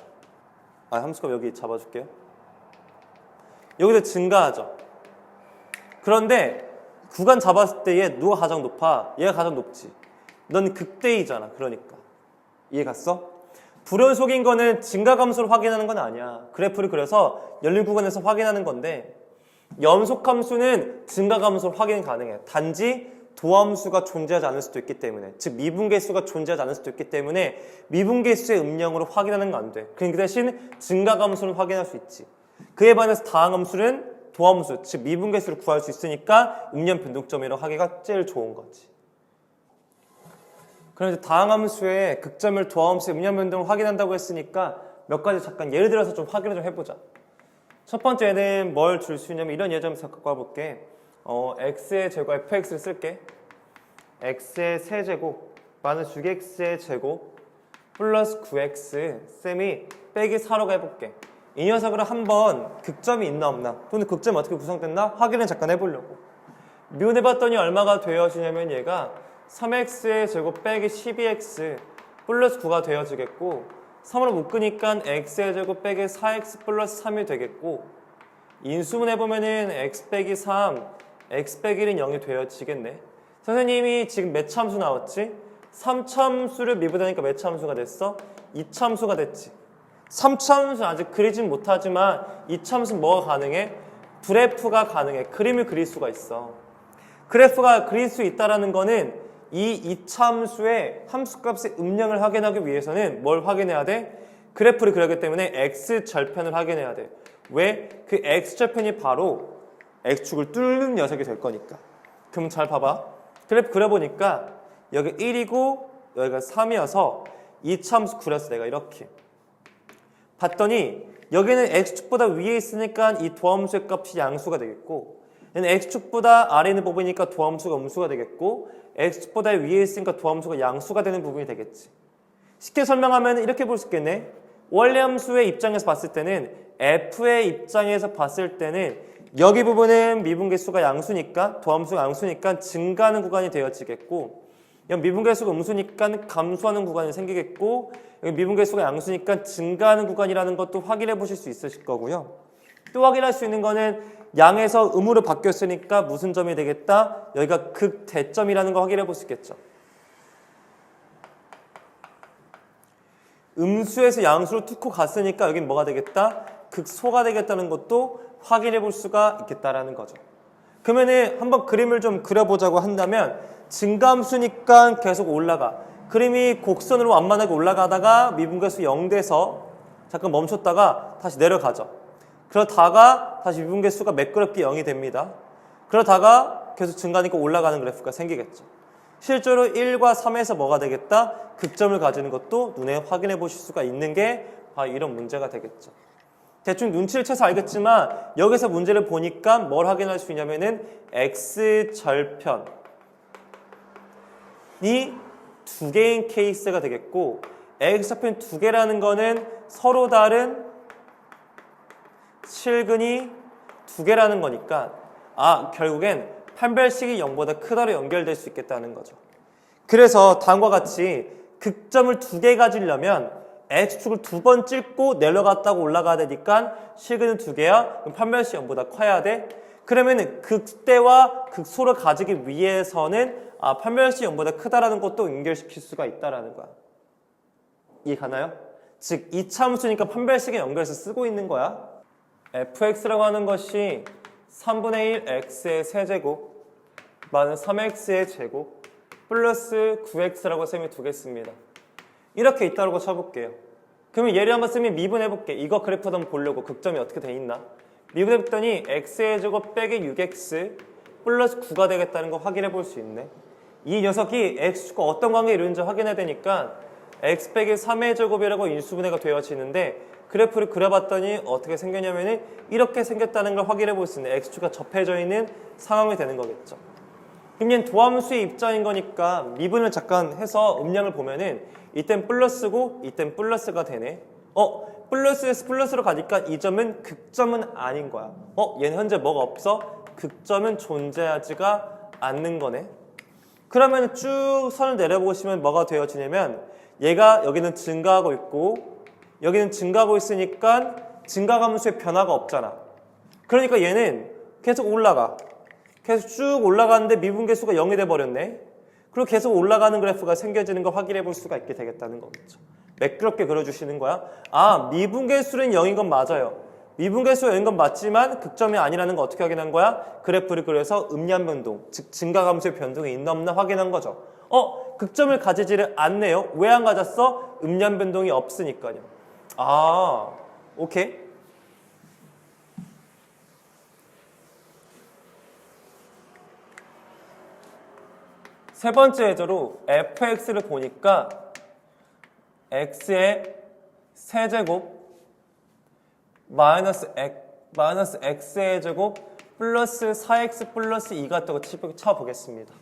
함수값 여기 잡아줄게요. 여기도 증가하죠. 그런데 구간 잡았을 때 얘 누가 가장 높아? 얘가 가장 높지. 넌 극대이잖아. 그러니까 이해 갔어? 불연속인 거는 증가감수를 확인하는 건 아니야. 그래프를 그려서 열린 구간에서 확인하는 건데 연속함수는 증가감수로 확인이 가능해. 단지 도함수가 존재하지 않을 수도 있기 때문에, 즉 미분계수가 존재하지 않을 수도 있기 때문에 미분계수의 음량으로 확인하는 건 안 돼. 그 대신 증가감수는 확인할 수 있지. 그에 반해서 다항함수는 도함수, 즉 미분계수를 구할 수 있으니까 음량 변동점이라고 하기가 제일 좋은 거지. 그럼 이제 다항함수의 극점을 도함수의 음량 변동을 확인한다고 했으니까 몇 가지 잠깐 예를 들어서 좀 확인을 좀 해보자. 첫 번째는 뭘 줄 수 있냐면 이런 예를 좀 갖고 와볼게. x의 제곱 fx를 쓸게. x의 세제곱 마이너스 6x의 제곱 플러스 9x 쌤이 빼기 4로 해볼게. 이 녀석으로 한번 극점이 있나 없나 또는 극점이 어떻게 구성됐나 확인을 잠깐 해보려고. 미분해봤더니 얼마가 되어지냐면 얘가 3x의 제곱 빼기 12x 플러스 9가 되어지겠고 3으로 묶으니까 x의 제곱 빼기 4x 플러스 3이 되겠고 인수분해보면은 x 빼기 3, x 빼기 1은 0이 되어지겠네. 선생님이 지금 몇 참수 나왔지? 3참수를 미분하니까 몇 참수가 됐어? 2참수가 됐지. 3참수는 아직 그리진 못하지만 2참수는 뭐가 가능해? 그래프가 가능해. 그림을 그릴 수가 있어. 그래프가 그릴 수 있다는 거는 이 2참수의 함수값의 음량을 확인하기 위해서는 뭘 확인해야 돼? 그래프를 그리기 때문에 x절편을 확인해야 돼. 왜? 그 x절편이 바로 x축을 뚫는 녀석이 될 거니까. 그럼 잘 봐봐. 그래프 그려보니까 여기 1이고 여기가 3이어서 이 참수 그렸어. 내가 이렇게 봤더니 여기는 x축보다 위에 있으니까 이 도함수의 값이 양수가 되겠고 얘는 x축보다 아래에 있는 부분이니까 도함수가 음수가 되겠고 x축보다 위에 있으니까 도함수가 양수가 되는 부분이 되겠지. 쉽게 설명하면 이렇게 볼 수 있겠네. 원래함수의 입장에서 봤을 때는 f의 입장에서 봤을 때는 여기 부분은 미분계수가 양수니까 도함수가 양수니까 증가하는 구간이 되어지겠고 여기 미분계수가 음수니까 감소하는 구간이 생기겠고 여기 미분계수가 양수니까 증가하는 구간이라는 것도 확인해 보실 수 있으실 거고요. 또 확인할 수 있는 거는 양에서 음으로 바뀌었으니까 무슨 점이 되겠다? 여기가 극대점이라는 거 확인해 볼 수 있겠죠. 음수에서 양수로 툭고 갔으니까 여긴 뭐가 되겠다? 극소가 되겠다는 것도 확인해 볼 수가 있겠다라는 거죠. 그러면은 한번 그림을 좀 그려보자고 한다면 증가함수니까 계속 올라가. 그림이 곡선으로 완만하게 올라가다가 미분계수 0 돼서 잠깐 멈췄다가 다시 내려가죠. 그러다가 다시 미분계수가 매끄럽게 0이 됩니다. 그러다가 계속 증가하니까 올라가는 그래프가 생기겠죠. 실제로 1과 3에서 뭐가 되겠다? 극점을 가지는 것도 눈에 확인해 보실 수가 있는 게 바로 이런 문제가 되겠죠. 대충 눈치를 채서 알겠지만 여기서 문제를 보니까 뭘 확인할 수 있냐면은 x절편이 두 개인 케이스가 되겠고 x절편 두 개라는 거는 서로 다른 실근이 두 개라는 거니까 결국엔 판별식이 0보다 크다로 연결될 수 있겠다는 거죠. 그래서 다음과 같이 극점을 두 개 가지려면 x축을 두 번 찍고 내려갔다고 올라가야 되니까 실근은 두 개야. 그럼 판별식 0보다 커야 돼. 그러면 극대와 극소를 가지기 위해서는 판별식 0보다 크다라는 것도 연결시킬 수가 있다라는 거야. 이해 가나요? 즉 이 참수니까 판별식에 연결해서 쓰고 있는 거야. fx라고 하는 것이 3분의 1 x의 세제곱 마이너스 3x의 제곱 플러스 9x라고 셈이 두겠습니다. 이렇게 있다고 쳐볼게요. 그러면 예를 한번 쓰면 미분해볼게. 이거 그래프 한번 보려고 극점이 어떻게 돼 있나? 미분해봤더니 x의 제곱 빼기 6x 플러스 9가 되겠다는 거 확인해 볼 수 있네. 이 녀석이 x축과 어떤 관계에 이루는지 확인해야 되니까 x 빼기 3의 제곱이라고 인수분해가 되어지는데 그래프를 그려봤더니 어떻게 생겼냐면은 이렇게 생겼다는 걸 확인해 볼 수 있는 x축과 접해져 있는 상황이 되는 거겠죠. 그럼 얘는 도함수의 입장인 거니까 미분을 잠깐 해서 음량을 보면은 이땐 플러스고 이땐 플러스가 되네. 플러스에서 플러스로 가니까 이 점은 극점은 아닌 거야. 얘는 현재 뭐가 없어? 극점은 존재하지가 않는 거네. 그러면 쭉 선을 내려보시면 뭐가 되어지냐면 얘가 여기는 증가하고 있고 여기는 증가하고 있으니까 증가함수의 변화가 없잖아. 그러니까 얘는 계속 올라가. 계속 쭉 올라가는데 미분계수가 0이 돼버렸네. 그리고 계속 올라가는 그래프가 생겨지는 걸 확인해 볼 수가 있게 되겠다는 거겠죠. 매끄럽게 그려주시는 거야. 아, 미분계수는 0인 건 맞아요. 미분계수가 0인 건 맞지만 극점이 아니라는 거 어떻게 확인한 거야? 그래프를 그려서 음량 변동, 즉 증가함수의 변동이 있나 없나 확인한 거죠. 극점을 가지지를 않네요. 왜 안 가졌어? 음량 변동이 없으니까요. 아, 오케이. 세 번째 예제로 fx를 보니까 x의 세제곱 마이너스 x의 제곱 플러스 4x 플러스 2 같다고 쳐보겠습니다.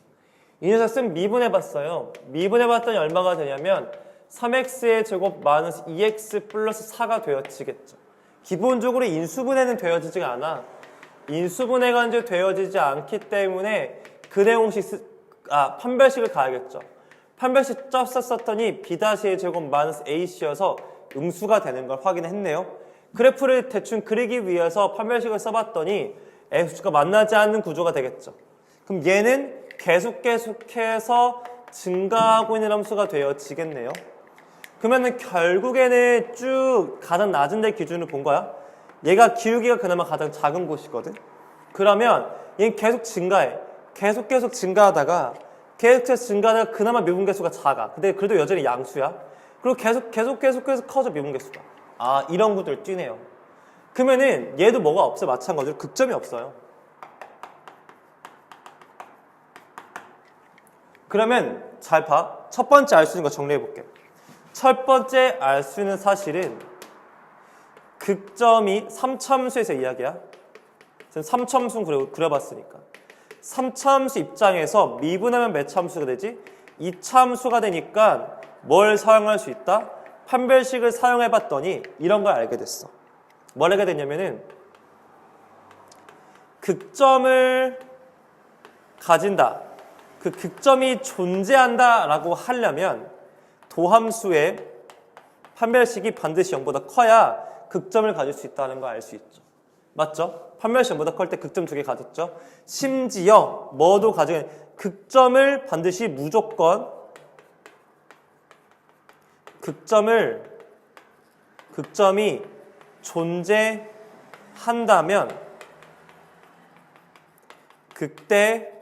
이 녀석은 미분해봤어요. 미분해봤더니 얼마가 되냐면 3x의 제곱 마이너스 2x 플러스 4가 되어지겠죠. 기본적으로 인수분해는 되어지지가 않아. 인수분해가 이제 되어지지 않기 때문에 근해공식 판별식을 가야겠죠. 판별식 썼더니 b-의 제곱 마이너스 ac여서 음수가 되는 걸 확인했네요. 그래프를 대충 그리기 위해서 판별식을 써봤더니 x가 만나지 않는 구조가 되겠죠. 그럼 얘는 계속해서 증가하고 있는 함수가 되어지겠네요. 그러면은 결국에는 쭉 가장 낮은 데 기준으로 본 거야. 얘가 기울기가 그나마 가장 작은 곳이거든. 그러면 얘는 계속 증가해. 계속 증가하다가 그나마 미분계수가 작아. 근데 그래도 여전히 양수야. 그리고 계속해서 커져 미분계수가. 아, 이런 구도를 띄네요. 그러면은 얘도 뭐가 없어. 마찬가지로 극점이 없어요. 그러면 잘 봐. 첫 번째 알 수 있는 거 정리해 볼게. 첫 번째 알 수 있는 사실은 극점이 3차함수에서 이야기야. 지금 3차함수 그려봤으니까. 3차함수 입장에서 미분하면 몇 차함수가 되지? 2차함수가 되니까 뭘 사용할 수 있다? 판별식을 사용해봤더니 이런 걸 알게 됐어. 뭘 알게 됐냐면은 극점을 가진다. 그 극점이 존재한다 라고 하려면 도함수의 판별식이 반드시 0보다 커야 극점을 가질 수 있다는 걸 알 수 있죠. 맞죠? 판별식 0보다 클 때 극점 2개 가졌죠. 심지어 뭐도 가지고 극점을 반드시 무조건 극점이 존재한다면 극대,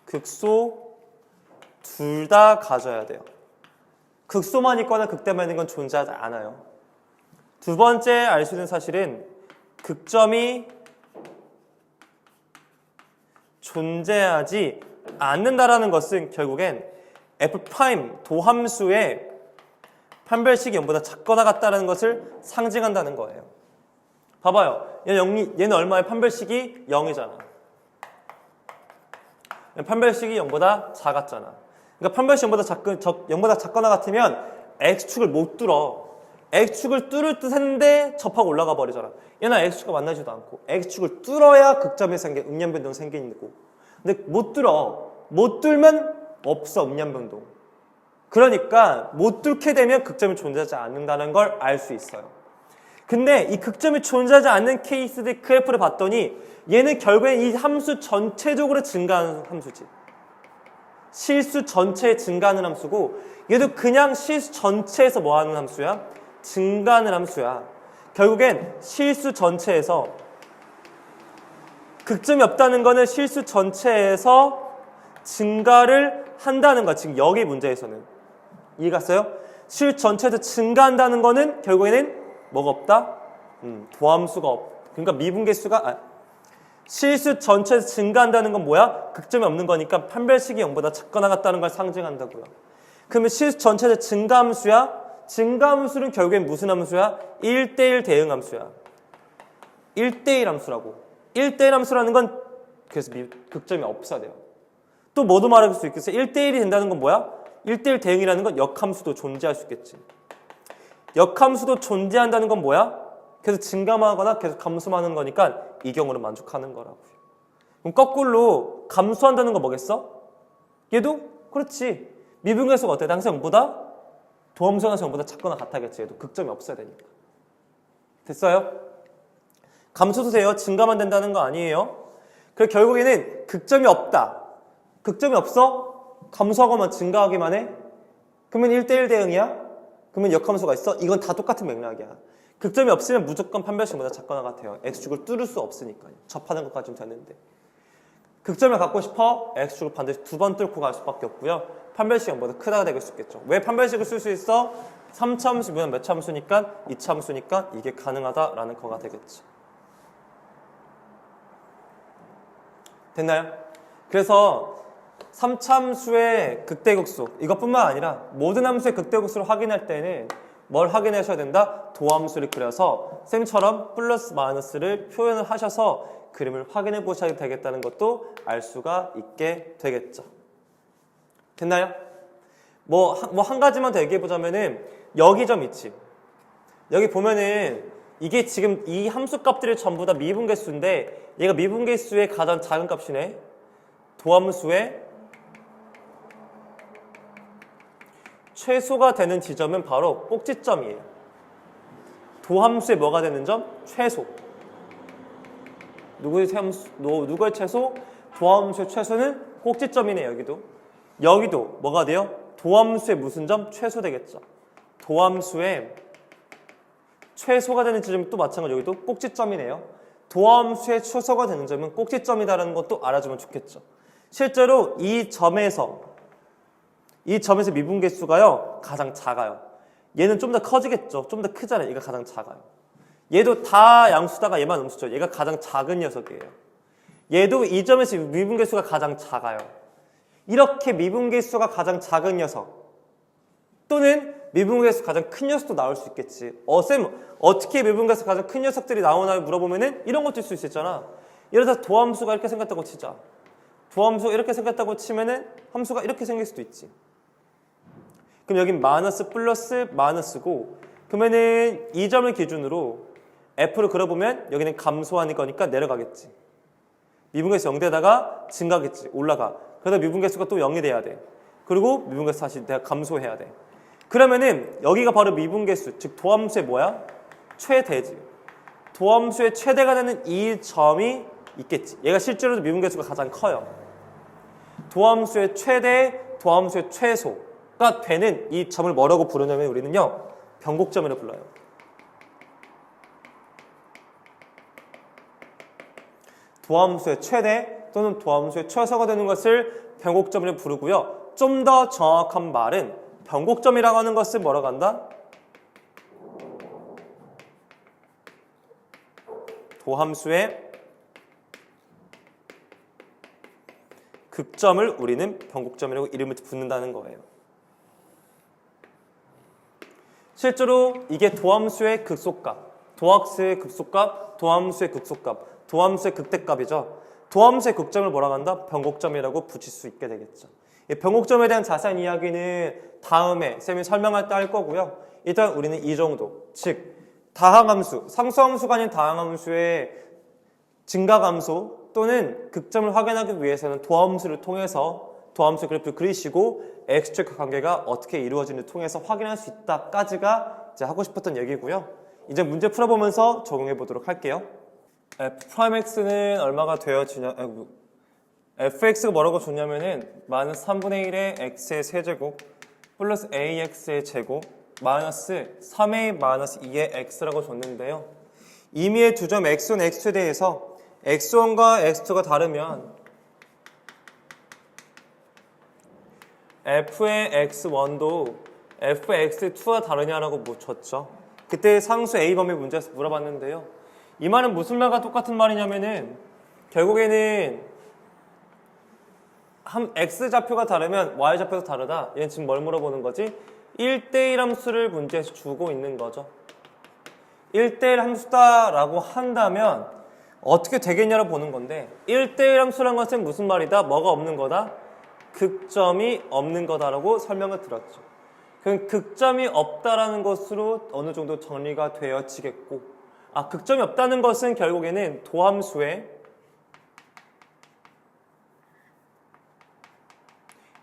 극소 둘 다 가져야 돼요. 극소만 있거나 극대만 있는 건 존재하지 않아요. 두 번째 알 수 있는 사실은 극점이 존재하지 않는다라는 것은 결국엔 f' 도함수의 판별식이 0보다 작거나 같다는 것을 상징한다는 거예요. 봐봐요. 얘는 얼마의 판별식이 0이잖아. 판별식이 0보다 작았잖아. 그러니까 판별식 0보다 작거나 같으면 x축을 못 뚫어. x축을 뚫을 듯 했는데 접하고 올라가 버리잖아. 얘는 x축과 만나지도 않고 x축을 뚫어야 극점이 음량변동 생기는 거고. 근데 못 뚫어. 못 뚫으면 없어, 음량변동. 그러니까 못 뚫게 되면 극점이 존재하지 않는다는 걸 알 수 있어요. 근데 이 극점이 존재하지 않는 케이스들 그래프를 봤더니 얘는 결국엔 이 함수 전체적으로 증가하는 함수지. 실수 전체에 증가하는 함수고 얘도 그냥 실수 전체에서 뭐 하는 함수야? 증가하는 함수야. 결국엔 실수 전체에서 극점이 없다는 거는 실수 전체에서 증가를 한다는 거야. 지금 여기 문제에서는. 이해가 갔어요? 실수 전체에서 증가한다는 거는 결국에는 뭐가 없다? 도함수가 그러니까 미분계수가 실수 전체에서 증가한다는 건 뭐야? 극점이 없는 거니까 판별식이 0보다 작거나 같다는 걸 상징한다고요. 그러면 실수 전체에서 증가함수야? 증가함수는 결국엔 무슨 함수야? 1대1 대응함수야. 1대1 함수라고. 1대1 함수라는 건 그래서 극점이 없어야 돼요. 또 뭐도 말할 수 있겠어요? 1대1이 된다는 건 뭐야? 1대1 대응이라는 건 역함수도 존재할 수 있겠지. 역함수도 존재한다는 건 뭐야? 계속 증감하거나 계속 감소하는 거니까 이 경우로 만족하는 거라고요. 그럼 거꾸로 감소한다는 거 뭐겠어? 얘도 그렇지. 미분계수가 어때? 항상 0보다 도함수가 전부 다 작거나 같아겠지. 얘도 극점이 없어야 되니까. 됐어요? 감소도 돼요. 증가만 된다는 거 아니에요. 그래서 결국에는 극점이 없다. 극점이 없어? 감소하고만 증가하기만 해? 그러면 1대1 대응이야? 그러면 역함수가 있어? 이건 다 똑같은 맥락이야. 극점이 없으면 무조건 판별식보다 작거나 같아요. x축을 뚫을 수 없으니까요. 접하는 것까지는 되는데. 극점을 갖고 싶어? x축을 반드시 2번 뚫고 갈 수밖에 없고요. 판별식은 뭐보다 크다가 될 수 있겠죠. 왜 판별식을 쓸 수 있어? 3차함수면 몇 차함수니까 2차함수니까 이게 가능하다라는 거가 되겠죠. 됐나요? 그래서 3차함수의 극대극소 이것뿐만 아니라 모든 함수의 극대극소를 확인할 때는 뭘 확인하셔야 된다? 도함수를 그려서 쌤처럼 플러스 마이너스를 표현을 하셔서 그림을 확인해 보셔야 되겠다는 것도 알 수가 있게 되겠죠. 됐나요? 뭐 한 가지만 더 얘기해 보자면은 여기 점 있지. 여기 보면은 이게 지금 이 함수 값들이 전부 다 미분계수인데 얘가 미분계수의 가장 작은 값이네. 도함수의 최소가 되는 지점은 바로 꼭지점이에요. 도함수의 뭐가 되는 점? 최소. 누구의 최소? 도함수의 최소는 꼭지점이네. 여기도 뭐가 돼요? 도함수의 무슨 점? 최소 되겠죠. 도함수의 최소가 되는 지점이 또 마찬가지로 여기도 꼭지점이네요. 도함수의 최소가 되는 점은 꼭지점이다라는 것도 알아주면 좋겠죠. 실제로 이 점에서 미분계수가요 가장 작아요. 얘는 좀 더 커지겠죠. 좀 더 크잖아요. 얘가 가장 작아요. 얘도 다 양수다가 얘만 음수죠. 얘가 가장 작은 녀석이에요. 얘도 이 점에서 미분계수가 가장 작아요. 이렇게 미분계수가 가장 작은 녀석 또는 미분계수 가장 큰 녀석도 나올 수 있겠지. 쌤 어떻게 미분계수 가장 큰 녀석들이 나오나요? 물어보면은 이런 것도 있을 수 있잖아. 예를 들어서 도함수가 이렇게 생겼다고 치자. 도함수가 이렇게 생겼다고 치면은 함수가 이렇게 생길 수도 있지. 그럼 여긴 마이너스 플러스 마이너스고 그러면은 이 점을 기준으로 f를 그려보면 여기는 감소하는 거니까 내려가겠지. 미분계수 0대다가 증가겠지. 올라가. 그러다 미분계수가 또 0이 돼야 돼. 그리고 미분계수 다시 내가 감소해야 돼. 그러면은 여기가 바로 미분계수, 즉 도함수의 뭐야? 최대지. 도함수의 최대가 되는 이 점이 있겠지. 얘가 실제로도 미분계수가 가장 커요. 도함수의 최대, 도함수의 최소가 되는 이 점을 뭐라고 부르냐면 우리는요 변곡점이라고 불러요. 도함수의 최대 또는 도함수의 최소가 되는 것을 변곡점이라고 부르고요. 좀 더 정확한 말은 변곡점이라고 하는 것을 뭐라고 한다? 도함수의 극점을 우리는 변곡점이라고 이름을 붙는다는 거예요. 실제로 이게 도함수의 극소값, 도함수의 극소값, 도함수의 극소값, 도함수의 극대값이죠. 도함수의 극점을 뭐라고 한다? 변곡점이라고 붙일 수 있게 되겠죠. 이 변곡점에 대한 자세한 이야기는 다음에 쌤이 설명할 때 할 거고요. 일단 우리는 이 정도, 즉 다항함수, 상수함수가 아닌 다항함수의 증가함수 또는 극점을 확인하기 위해서는 도함수를 통해서 도함수 그래프를 그리시고 x축 관계가 어떻게 이루어지는지 통해서 확인할 수 있다까지가 이제 하고 싶었던 얘기고요. 이제 문제 풀어보면서 적용해 보도록 할게요. f'x는 얼마가 되어지냐? fx가 뭐라고 줬냐면은 마이너스 3분의 1의 x의 세제곱 플러스 ax의 제곱 마이너스 3a 마이너스 2의 x라고 줬는데요. 임의의 두 점 x1, x2에 대해서 x1과 x2가 다르면 f의 x1도 f의 x2와 다르냐라고 줬죠. 그때 상수 a범위 문제에서 물어봤는데요. 이 말은 무슨 말과 똑같은 말이냐면은 결국에는 x좌표가 다르면 y좌표도 다르다. 얘는 지금 뭘 물어보는 거지? 1대1 함수를 문제에서 주고 있는 거죠. 1대1 함수다라고 한다면 어떻게 되겠냐를 보는 건데 1대1 함수란 것은 무슨 말이다? 뭐가 없는 거다? 극점이 없는 거다라고 설명을 드렸죠. 그럼 극점이 없다라는 것으로 어느 정도 정리가 되어지겠고 극점이 없다는 것은 결국에는 도함수의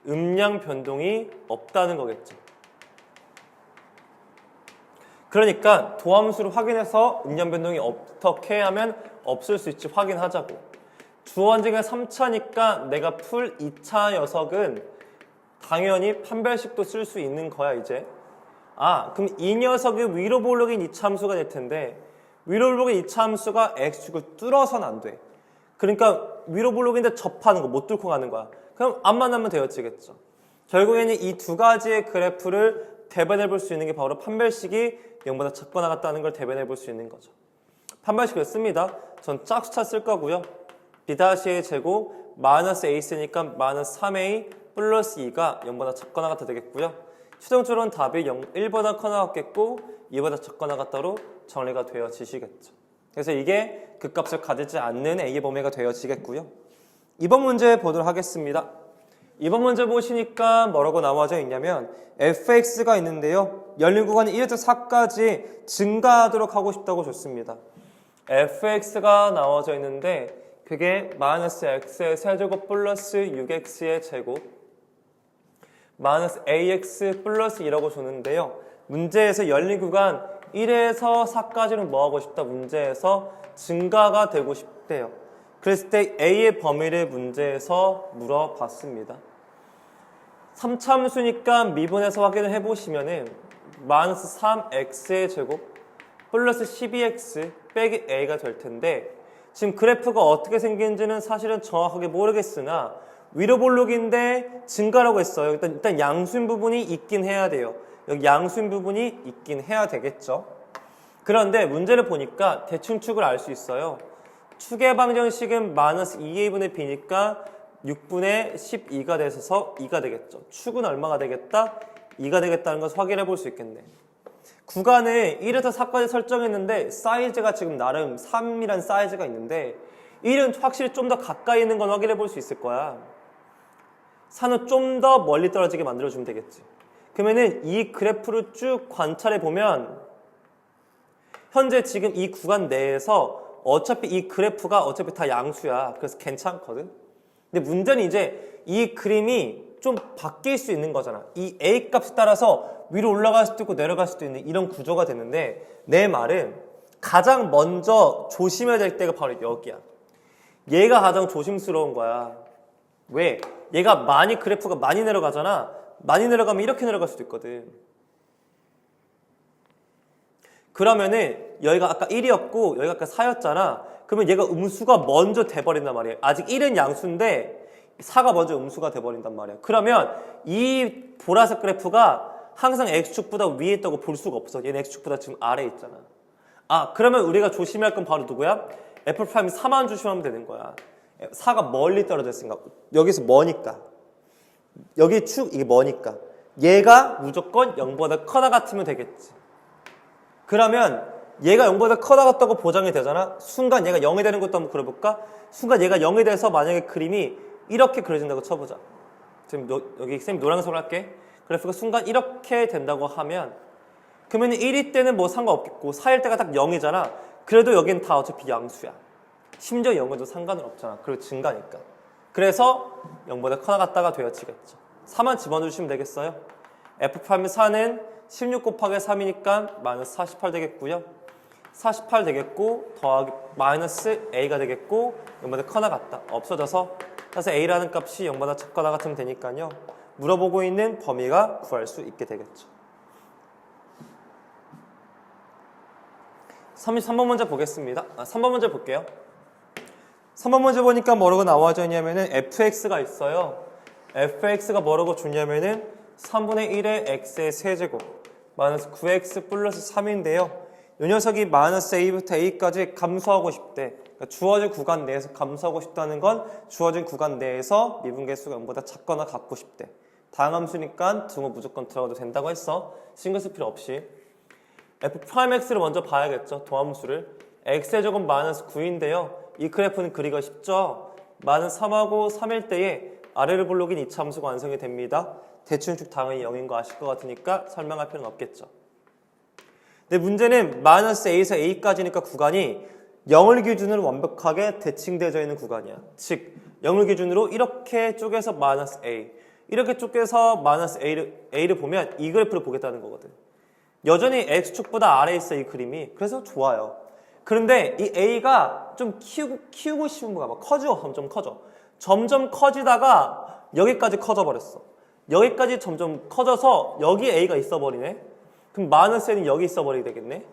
음량 변동이 없다는 거겠죠. 그러니까 도함수를 확인해서 응량 변동이 어떻게 하면 없을 수 있지 확인하자고. 주어진 게 3차니까 내가 풀 2차 녀석은 당연히 판별식도 쓸 수 있는 거야 이제. 그럼 이 녀석이 위로 볼록인 2차 함수가 될 텐데 위로 볼록인 2차 함수가 x축을 뚫어서는 안 돼. 그러니까 위로 볼록인데 접하는 거, 못 뚫고 가는 거야. 그럼 안 만나면 되어지겠죠. 결국에는 이 두 가지의 그래프를 대변해 볼 수 있는 게 바로 판별식이 0보다 작거나 같다는 걸 대변해 볼 수 있는 거죠. 판별식을 씁니다. 전 짝수차 쓸 거고요. b-a의 제곱 마이너스 a 쓰니까 마이너스 3a 플러스 2가 0보다 작거나 같아 되겠고요. 최종적으로는 답이 1보다 커나 같겠고 2보다 작거나 같다로 정리가 되어지시겠죠. 그래서 이게 극값을 가지지 않는 a의 범위가 되어지겠고요. 이번 문제 보도록 하겠습니다. 이번 문제 보시니까 뭐라고 나와져 있냐면 fx가 있는데요. 열린 구간이 1에서 4까지 증가하도록 하고 싶다고 줬습니다. fx가 나와져 있는데 그게 마이너스 x의 세제곱 플러스 6x의 제곱 마이너스 ax 플러스 2라고 줬는데요. 문제에서 열린 구간 1에서 4까지는 뭐하고 싶다? 문제에서 증가가 되고 싶대요. 그랬을 때 a의 범위를 문제에서 물어봤습니다. 3차 함수니까 미분해서 확인을 해보시면은 마이너스 3x의 제곱 플러스 12x 빼기 a가 될 텐데 지금 그래프가 어떻게 생긴지는 사실은 정확하게 모르겠으나 위로 볼록인데 증가라고 했어요. 일단 양수인 부분이 있긴 해야 돼요. 여기 양수인 부분이 있긴 해야 되겠죠. 그런데 문제를 보니까 대충 축을 알 수 있어요. 축의 방정식은 마이너스 2a분의 b니까 6분의 12가 돼서 2가 되겠죠. 축은 얼마가 되겠다? 2가 되겠다는 것을 확인해 볼 수 있겠네. 구간을 1에서 4까지 설정했는데 사이즈가 지금 나름 3이란 사이즈가 있는데 1은 확실히 좀 더 가까이 있는 건 확인해 볼 수 있을 거야. 4는 좀 더 멀리 떨어지게 만들어주면 되겠지. 그러면은 이 그래프를 쭉 관찰해 보면 현재 지금 이 구간 내에서 어차피 이 그래프가 어차피 다 양수야. 그래서 괜찮거든. 근데 문제는 이제 이 그림이 좀 바뀔 수 있는 거잖아. 이 a 값에 따라서 위로 올라갈 수도 있고 내려갈 수도 있는 이런 구조가 되는데 내 말은 가장 먼저 조심해야 될 때가 바로 여기야. 얘가 가장 조심스러운 거야. 왜? 얘가 그래프가 많이 내려가잖아. 많이 내려가면 이렇게 내려갈 수도 있거든. 그러면은 여기가 아까 1이었고 여기가 아까 4였잖아. 그러면 얘가 음수가 먼저 돼버린단 말이에요. 아직 1은 양수인데 4가 먼저 음수가 돼버린단 말이야. 그러면 이 보라색 그래프가 항상 x축보다 위에 있다고 볼 수가 없어. 얘는 x축보다 지금 아래에 있잖아. 그러면 우리가 조심할 건 바로 누구야? F'이 4만 조심하면 되는 거야. 4가 멀리 떨어져 있으니까 여기서 머니까 여기 축 이게 머니까 얘가 무조건 0보다 커나 같으면 되겠지. 그러면 얘가 0보다 커나 같다고 보장이 되잖아. 순간 얘가 0이 되는 것도 한번 그려볼까? 순간 얘가 0이 돼서 만약에 그림이 이렇게 그려진다고 쳐보자. 지금 여기 쌤이 노란색으로 할게. 그래프가 순간 이렇게 된다고 하면 그러면 1일 때는 뭐 상관없겠고 4일 때가 딱 0이잖아. 그래도 여긴 다 어차피 양수야. 심지어 0에도 상관은 없잖아. 그리고 증가니까. 그래서 0보다 커나 같다가 되어지겠죠. 4만 집어넣으시면 되겠어요. F'의 4는 16 곱하기 3이니까 마이너스 48 되겠고요. 48 되겠고 더하기 마이너스 a가 되겠고 0보다 커나 같다. 없어져서 그래서 a라는 값이 0보다 작거나 같으면 되니까요. 물어보고 있는 범위가 구할 수 있게 되겠죠. 33번 문제 보겠습니다. 3번 문제 볼게요. 3번 문제 보니까 뭐라고 나와져 있냐면은 fx가 있어요. fx가 뭐라고 줬냐면은 3분의 1의 x의 세제곱 마이너스 9x 플러스 3인데요. 이 녀석이 마이너스 a부터 a까지 감소하고 싶대. 그러니까 주어진 구간 내에서 감소하고 싶다는 건 주어진 구간 내에서 미분계수가 0보다 작거나 같고 싶대. 다항함수니까 등호 무조건 들어가도 된다고 했어. 신경 쓸 필요 없이. f'x를 먼저 봐야겠죠. 도함수를. x제곱 마이너스 9인데요. 이 그래프는 그리기가 쉽죠. 마이너스 3하고 3일 때에 아래를 볼록인 2차 함수가 완성이 됩니다. 대칭축 당연히 0인 거 아실 것 같으니까 설명할 필요는 없겠죠. 근데 문제는 마이너스 a에서 a까지니까 구간이 0을 기준으로 완벽하게 대칭되어져 있는 구간이야. 즉 0을 기준으로 이렇게 쪼개서 마이너스 a 이렇게 쪼개서 마이너스 a를 보면 이 그래프를 보겠다는 거거든. 여전히 x축보다 아래에 있어 이 그림이. 그래서 좋아요. 그런데 이 a가 좀 키우고 싶은 거야. 막 커져. 점점 커져. 점점 커지다가 여기까지 커져 버렸어. 여기까지 점점 커져서 여기 a가 있어 버리네. 그럼 마이너스 n이 여기 있어 버리게 되겠네.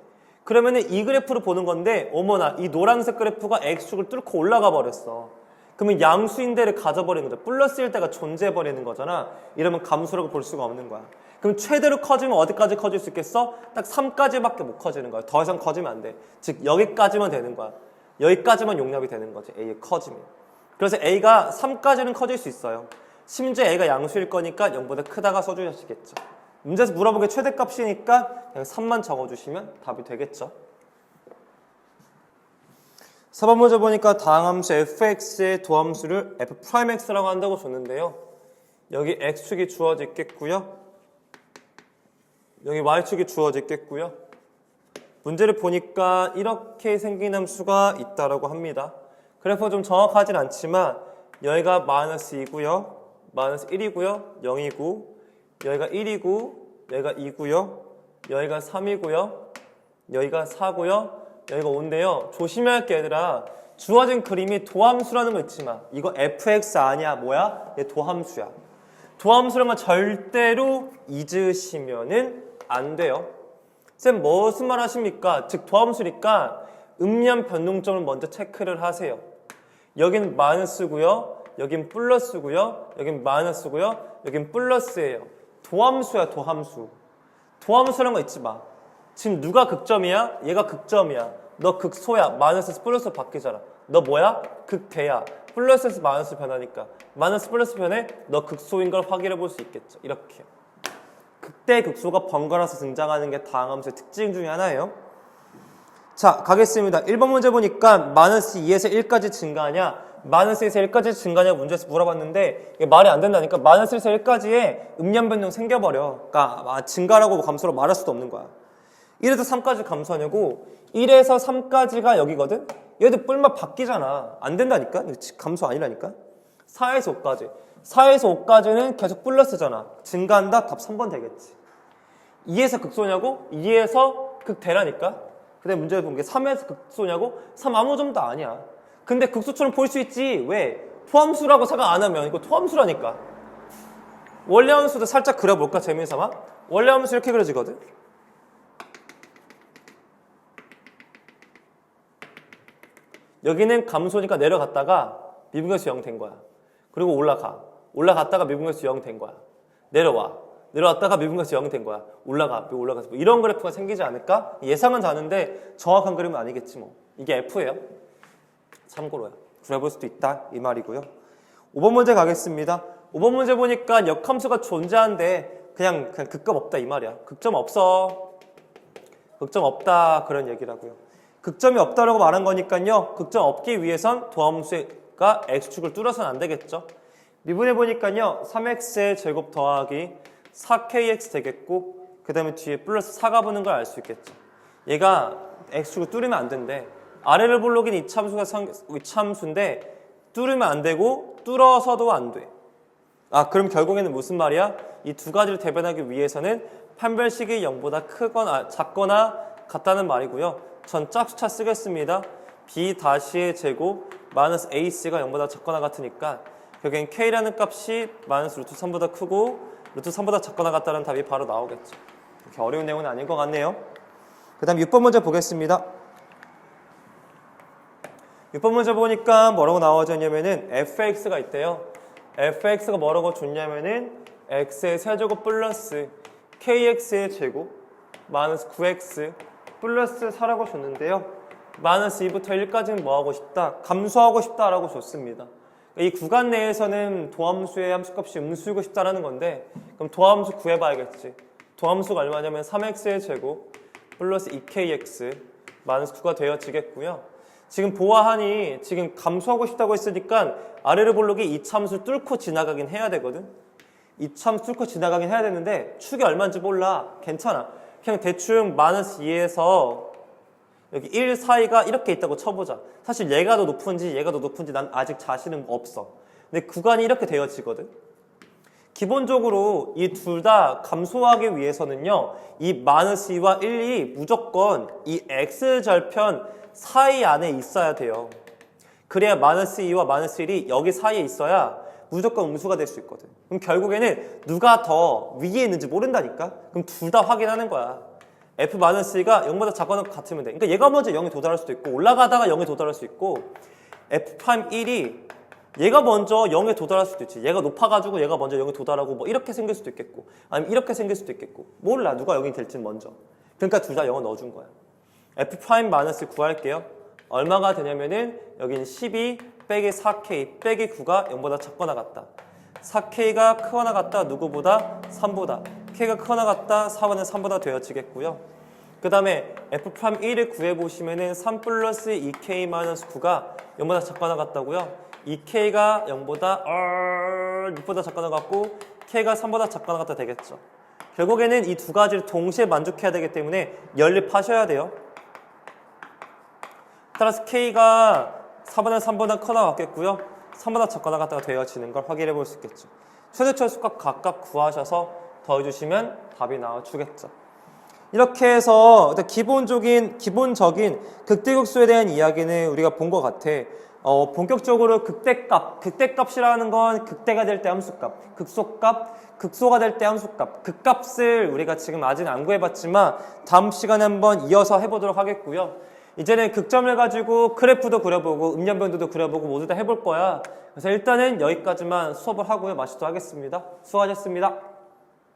그러면은 이 그래프를 보는 건데 어머나 이 노란색 그래프가 x축을 뚫고 올라가 버렸어. 그러면 양수인 데를 가져버리는 거죠. 플러스일 때가 존재해버리는 거잖아. 이러면 감수라고 볼 수가 없는 거야. 그럼 최대로 커지면 어디까지 커질 수 있겠어? 딱 3까지밖에 못 커지는 거야. 더 이상 커지면 안 돼. 즉 여기까지만 되는 거야. 여기까지만 용납이 되는 거지. A의 커지면. 그래서 A가 3까지는 커질 수 있어요. 심지어 A가 양수일 거니까 0보다 크다가 써주시겠죠. 문제에서 물어본 게 최대값이니까 그냥 3만 적어주시면 답이 되겠죠. 4번 문제 보니까 다항함수 fx의 도함수를 f'x라고 한다고 줬는데요. 여기 x축이 주어져 있겠고요. 여기 y축이 주어져 있겠고요. 문제를 보니까 이렇게 생긴 함수가 있다라고 합니다. 그래서 좀 정확하진 않지만 여기가 마이너스 2고요. 마이너스 1이고요. 0이고 여기가 1이고 여기가 2고요. 여기가 3이고요. 여기가 4고요. 여기가 5인데요. 조심해야 할 게 얘들아. 주어진 그림이 도함수라는 거 잊지 마. 이거 fx 아니야. 뭐야? 얘 도함수야. 도함수라는 건 절대로 잊으시면은 안 돼요. 쌤 무슨 말 하십니까? 즉 도함수니까 음량 변동점을 먼저 체크를 하세요. 여긴 마이너스고요. 여긴 플러스고요. 여긴 마이너스고요. 여긴 플러스예요. 도함수야 도함수. 도함수라는 거 잊지 마. 지금 누가 극점이야? 얘가 극점이야. 너 극소야. 마이너스에서 플러스로 바뀌잖아. 너 뭐야? 극대야. 플러스에서 마이너스 변하니까 마이너스 플러스 변해 너 극소인 걸 확인해 볼 수 있겠죠. 이렇게 극대 극소가 번갈아서 등장하는 게 다항함수의 특징 중에 하나예요. 자 가겠습니다. 1번 문제 보니까 마이너스 2에서 1까지 증가하냐 마이너스 1에서 1까지 증가하냐고 문제에서 물어봤는데 이게 말이 안 된다니까. 마이너스 1에서 1까지에 음량 변동 생겨버려. 그러니까 증가라고 감소로 말할 수도 없는 거야. 1에서 3까지 감소하냐고. 1에서 3까지가 여기거든. 얘들 뿔맛 바뀌잖아. 안 된다니까. 감소 아니라니까. 4에서 5까지. 4에서 5까지는 계속 플러스잖아. 증가한다? 답 3번 되겠지. 2에서 극소냐고? 2에서 극대라니까. 근데 문제를 본 게 3에서 극소냐고? 3 아무 점도 아니야. 근데 극소처럼 볼 수 있지. 왜? 토함수라고 생각 안 하면 이거 토함수라니까. 원래 함수도 살짝 그려볼까? 재미삼아. 원래 함수 이렇게 그려지거든. 여기는 감소니까 내려갔다가 미분계수 0 된 거야. 그리고 올라갔다가 미분계수 0 된 거야. 내려왔다가 미분계수 0 된 거야. 올라가서 뭐 이런 그래프가 생기지 않을까? 예상은 자는데 정확한 그림은 아니겠지 뭐. 이게 F예요. 참고로요. 그려볼 수도 있다 이 말이고요. 5번 문제 가겠습니다. 5번 문제 보니까 역함수가 존재한데 그냥 극점 없다 이 말이야. 극점 없어. 극점 없다 그런 얘기라고요. 극점이 없다라고 말한 거니까요. 극점 없기 위해선 도함수가 x축을 뚫어서는 안 되겠죠. 미분해 보니까요. 3x의 제곱 더하기 4kx 되겠고 그 다음에 뒤에 플러스 4가 붙는 걸 알 수 있겠죠. 얘가 x축을 뚫으면 안 된대. 아래를 볼록인 이참수인데 뚫으면 안 되고 뚫어서도 안 돼. 그럼 결국에는 무슨 말이야? 이 두 가지를 대변하기 위해서는 판별식이 0보다 크거나 작거나 같다는 말이고요. 전 짝수차 쓰겠습니다. b-의 제곱 마이너스 ac가 0보다 작거나 같으니까 결국엔 k라는 값이 마이너스 루트 3보다 크고 루트 3보다 작거나 같다는 답이 바로 나오겠죠. 그렇게 어려운 내용은 아닌 것 같네요. 그 다음 6번 문제 보겠습니다. 6번 문제 보니까 뭐라고 나와졌냐면은 fx가 있대요. fx가 뭐라고 줬냐면은 x의 세제곱 플러스 kx의 제곱 마이너스 9x 플러스 4라고 줬는데요. 마이너스 2부터 1까지는 뭐 하고 싶다? 감소하고 싶다라고 줬습니다. 이 구간 내에서는 도함수의 함수값이 음수이고 싶다라는 건데 그럼 도함수 구해봐야겠지. 도함수가 얼마냐면 3x의 제곱 플러스 2kx 마이너스 9가 되어지겠고요. 지금 보아하니 지금 감소하고 싶다고 했으니까 아래를 볼록이 이 참수를 뚫고 지나가긴 해야 되거든. 이 참수 뚫고 지나가긴 해야 되는데 축이 얼마인지 몰라. 괜찮아. 그냥 대충 마이너스 2에서 여기 1 사이가 이렇게 있다고 쳐보자. 사실 얘가 더 높은지 얘가 더 높은지 난 아직 자신은 없어. 근데 구간이 이렇게 되어지거든. 기본적으로 이 둘 다 감소하기 위해서는요, 이 마이너스 2와 1이 무조건 이 x절편 사이 안에 있어야 돼요. 그래야 마이너스 2와 마이너스 1이 여기 사이에 있어야 무조건 음수가 될 수 있거든. 그럼 결국에는 누가 더 위에 있는지 모른다니까? 그럼 둘 다 확인하는 거야. f-가 0보다 작거나 같으면 돼. 그러니까 얘가 먼저 0에 도달할 수도 있고 올라가다가 0에 도달할 수 있고 f'1이 얘가 먼저 0에 도달할 수도 있지. 얘가 높아가지고 얘가 먼저 0에 도달하고 뭐 이렇게 생길 수도 있겠고 아니면 이렇게 생길 수도 있겠고 몰라. 누가 0이 될지는 먼저. 그러니까 둘 다 0을 넣어준 거야. f' 구할게요. 얼마가 되냐면은 여기는 12 빼기 4k 빼기 9가 0보다 작거나 같다. 4k가 크거나 같다. 누구보다? 3보다. k가 크거나 같다. 4는 3보다 되어지겠고요. 그 다음에 f'1을 구해보시면은 3 플러스 2k 마이너스 9가 0보다 작거나 같다고요. 2k가 0보다 6보다 작거나 같고 k가 3보다 작거나 같다 되겠죠. 결국에는 이 두 가지를 동시에 만족해야 되기 때문에 연립하셔야 돼요. 따라서 k가 4보다 3보다 크거나 같겠고요. 3보다 작거나 같다가 되어지는 걸 확인해 볼 수 있겠죠. 최대철 수값 각각 구하셔서 더해주시면 답이 나와주겠죠. 이렇게 해서 기본적인 극대극소에 대한 이야기는 우리가 본 것 같아. 본격적으로 극대값이라는 건 극대가 될 때 함수값, 극소값, 극소가 될 때 함수값, 극값을 우리가 지금 아직은 안 구해봤지만 다음 시간에 한번 이어서 해보도록 하겠고요. 이제는 극점을 가지고 그래프도 그려보고 음연변도도 그려보고 모두 다 해볼 거야. 그래서 일단은 여기까지만 수업을 하고요. 마치도록 하겠습니다. 수고하셨습니다.